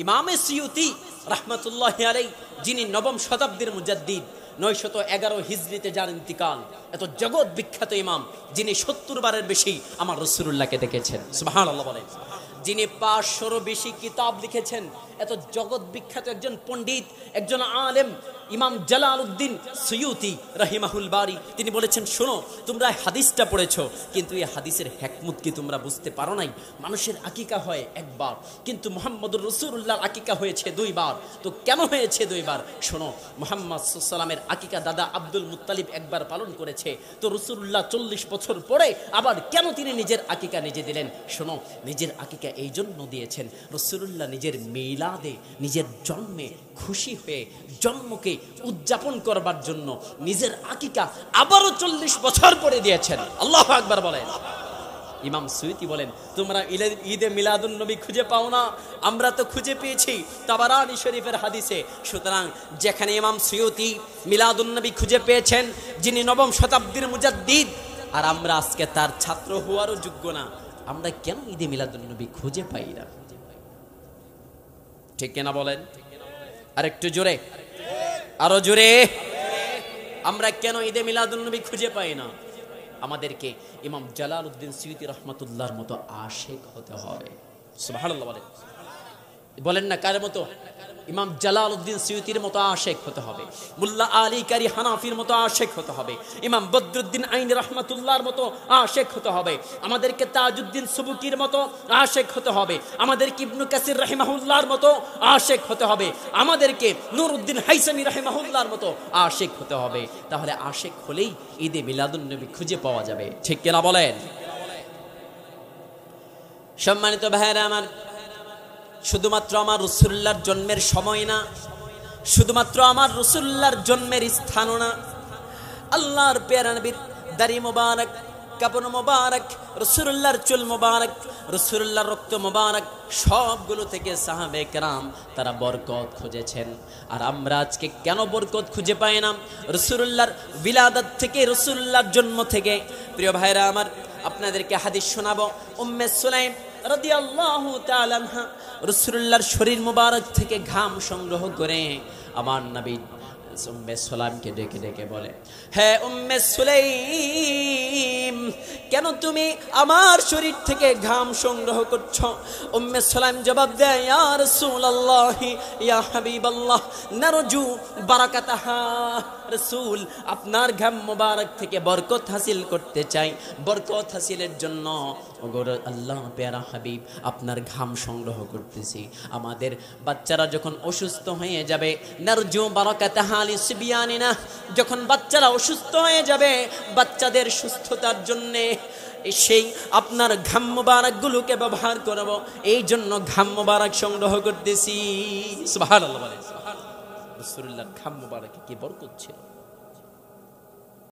ইমামে সিয়ুতি রাহমাতুল্লাহি আলাইহি, যিনি ৯ম শতাব্দীর মুজাদ্দিদ, 911 হিজরিতে যার ইন্তিকাল, এত জগৎ বিখ্যাত ইমাম যিনি 70 বারের বেশি আমার রাসূলুল্লাহকে দেখেছেন, সুবহানাল্লাহ বলেন। যিনি 500-এরও বেশি কিতাব লিখেছেন, এত জগৎ বিখ্যাত একজন পণ্ডিত, একজন আলেম, ইমাম জালালউদ্দিন সুয়ুতি রাহিমাহুল বারি, তিনি বলেছেন, শোনো, তোমরা হাদিসটা পড়েছো, কিন্তু এই হাদিসের হিকমত কি তোমরা বুঝতে পারো নাই? মানুষের আকিকা হয় একবার, কিন্তু মুহাম্মদুর রাসূলুল্লাহর আকিকা হয়েছে 2 বার। তো কেন হয়েছে 2 বার? শোনো, মুহাম্মদ সাল্লাল্লাহু আলাইহি ওয়াসাল্লামের আকিকা দাদা আব্দুল মুত্তালিব একবার পালন করেছে, তো রাসূলুল্লাহ 40 বছর পরে আবার কেন তিনি নিজের আকিকা নিজে দিলেন? শোনো, নিজের আকিকা এই জন্য দিয়েছেন, রাসূলুল্লাহ নিজের মিলাদে, নিজের জন্মে খুশি হয়ে জন্মকে উদযাপন করবার জন্য নিজের আকিকা আবারও 40 বছর পরে দিয়েছেন। আল্লাহু আকবার বলেন। ইমাম সুয়ুতি বলেন, তোমরা ঈদে মিলাদুন নবী খুঁজে পাও না, আমরা তো খুঁজে পেয়েছি তাবারানী শরীফের হাদিসে। সুতরাং যেখানে ইমাম সুয়ুতি মিলাদুন নবী খুঁজে পেয়েছেন, যিনি 9ম শতাব্দীর মুজাদ্দিদ, আর আমরা আজকে তার ছাত্র হওয়ারও যোগ্য না, আমরা কেন ঈদে মিলাদুন নবী খুঁজে পাই না? ঠিক কিনা বলেন? আরেকটু জোরে, আরো জোরে। আমরা কেন ঈদে মিলাদুন নবী খুঁজে পাই না? আমাদেরকে ইমাম জালালউদ্দিন সুয়ুতি রাহমাতুল্লাহর মতো আশিক হতে হবে। সুবহানাল্লাহ বলেন। বলেন না কার মতো? ইমাম জালালউদ্দিন সুয়ুতির মতো আশিক হতে হবে, মুল্লা আলী কারি হানাফির মতো আশিক হতে হবে, ইমাম বদরুদ্দিন আইনি রাহমাতুল্লাহর মতো আশিক হতে হবে, আমাদেরকে তাজউদ্দিন সুবুকির মতো আশিক হতে হবে, আমাদেরকে ইবনে কাসির রাহিমাহুল্লাহর মতো আশিক হতে হবে, আমাদেরকে নুরউদ্দিন হাইসামি রাহিমাহুল্লাহর মতো আশিক হতে হবে। তাহলে আশিক হলেই ঈদে মিলাদুন নবী খুঁজে পাওয়া যাবে। ঠিক কিনা বলেন? সম্মানিত ভাইরা আমার, শুধুমাত্র আমার রাসূলুল্লাহর জন্মের সময় না, শুধুমাত্র আমার রাসূলুল্লাহর জন্মের স্থানও না, আল্লাহর প্যারা নবীর দাড়ি মোবারক, কাপড় মোবারক, রাসূলুল্লাহর চুল মোবারক, রাসূলুল্লাহর রক্ত মোবারক, সবগুলো থেকে সাহাবে কেরাম তারা বরকত খুঁজেছেন। আর আমরা আজকে কেন বরকত খুঁজে পাই না? রাসূলুল্লাহর বিলাদত থেকে, রাসূলুল্লাহর জন্ম থেকে। প্রিয় ভাইরা আমার, আপনাদেরকে হাদিস শোনাবো। উম্মে সুলাইম রাদিয়াল্লাহু তাআলা আনহা রাসূলুল্লাহর শরীর মোবারক থেকে ঘাম সংগ্রহ করে আমার নবী উম্মে সুলাইমকে ডেকে ডেকে বলে, হে উম্মে সুলাইম, কেন তুমি আমার শরীর থেকে ঘাম সংগ্রহ করছো? উম্মে সুলাইম জবাব দেয়, ইয়া রাসূলুল্লাহ, ইয়া হাবিবাল্লাহ, নারজু বারাকাতাহা। রাসূল, আপনার ঘাম মোবারক থেকে বরকত হাসিল করতে চাই, বরকত হাসিলের জন্য ওগো আল্লাহ প্যারা হাবিব আপনার ঘাম সংগ্রহ করতেছি। আমাদের বাচ্চারা যখন অসুস্থ হয়ে যাবে, নারজু বারাকাতাহা লিসবিয়ানিনা, যখন বাচ্চারা অসুস্থ হয়ে যাবে, বাচ্চাদের সুস্থতার জন্যে সেই আপনার ঘাম মোবারকগুলোকে ব্যবহার করব, এই জন্য ঘাম মোবারক সংগ্রহ করতেছি। সুবহানাল্লাহ বলেন। রাসূলুল্লাহর ঘাম মোবারকে কি বরকত ছিল!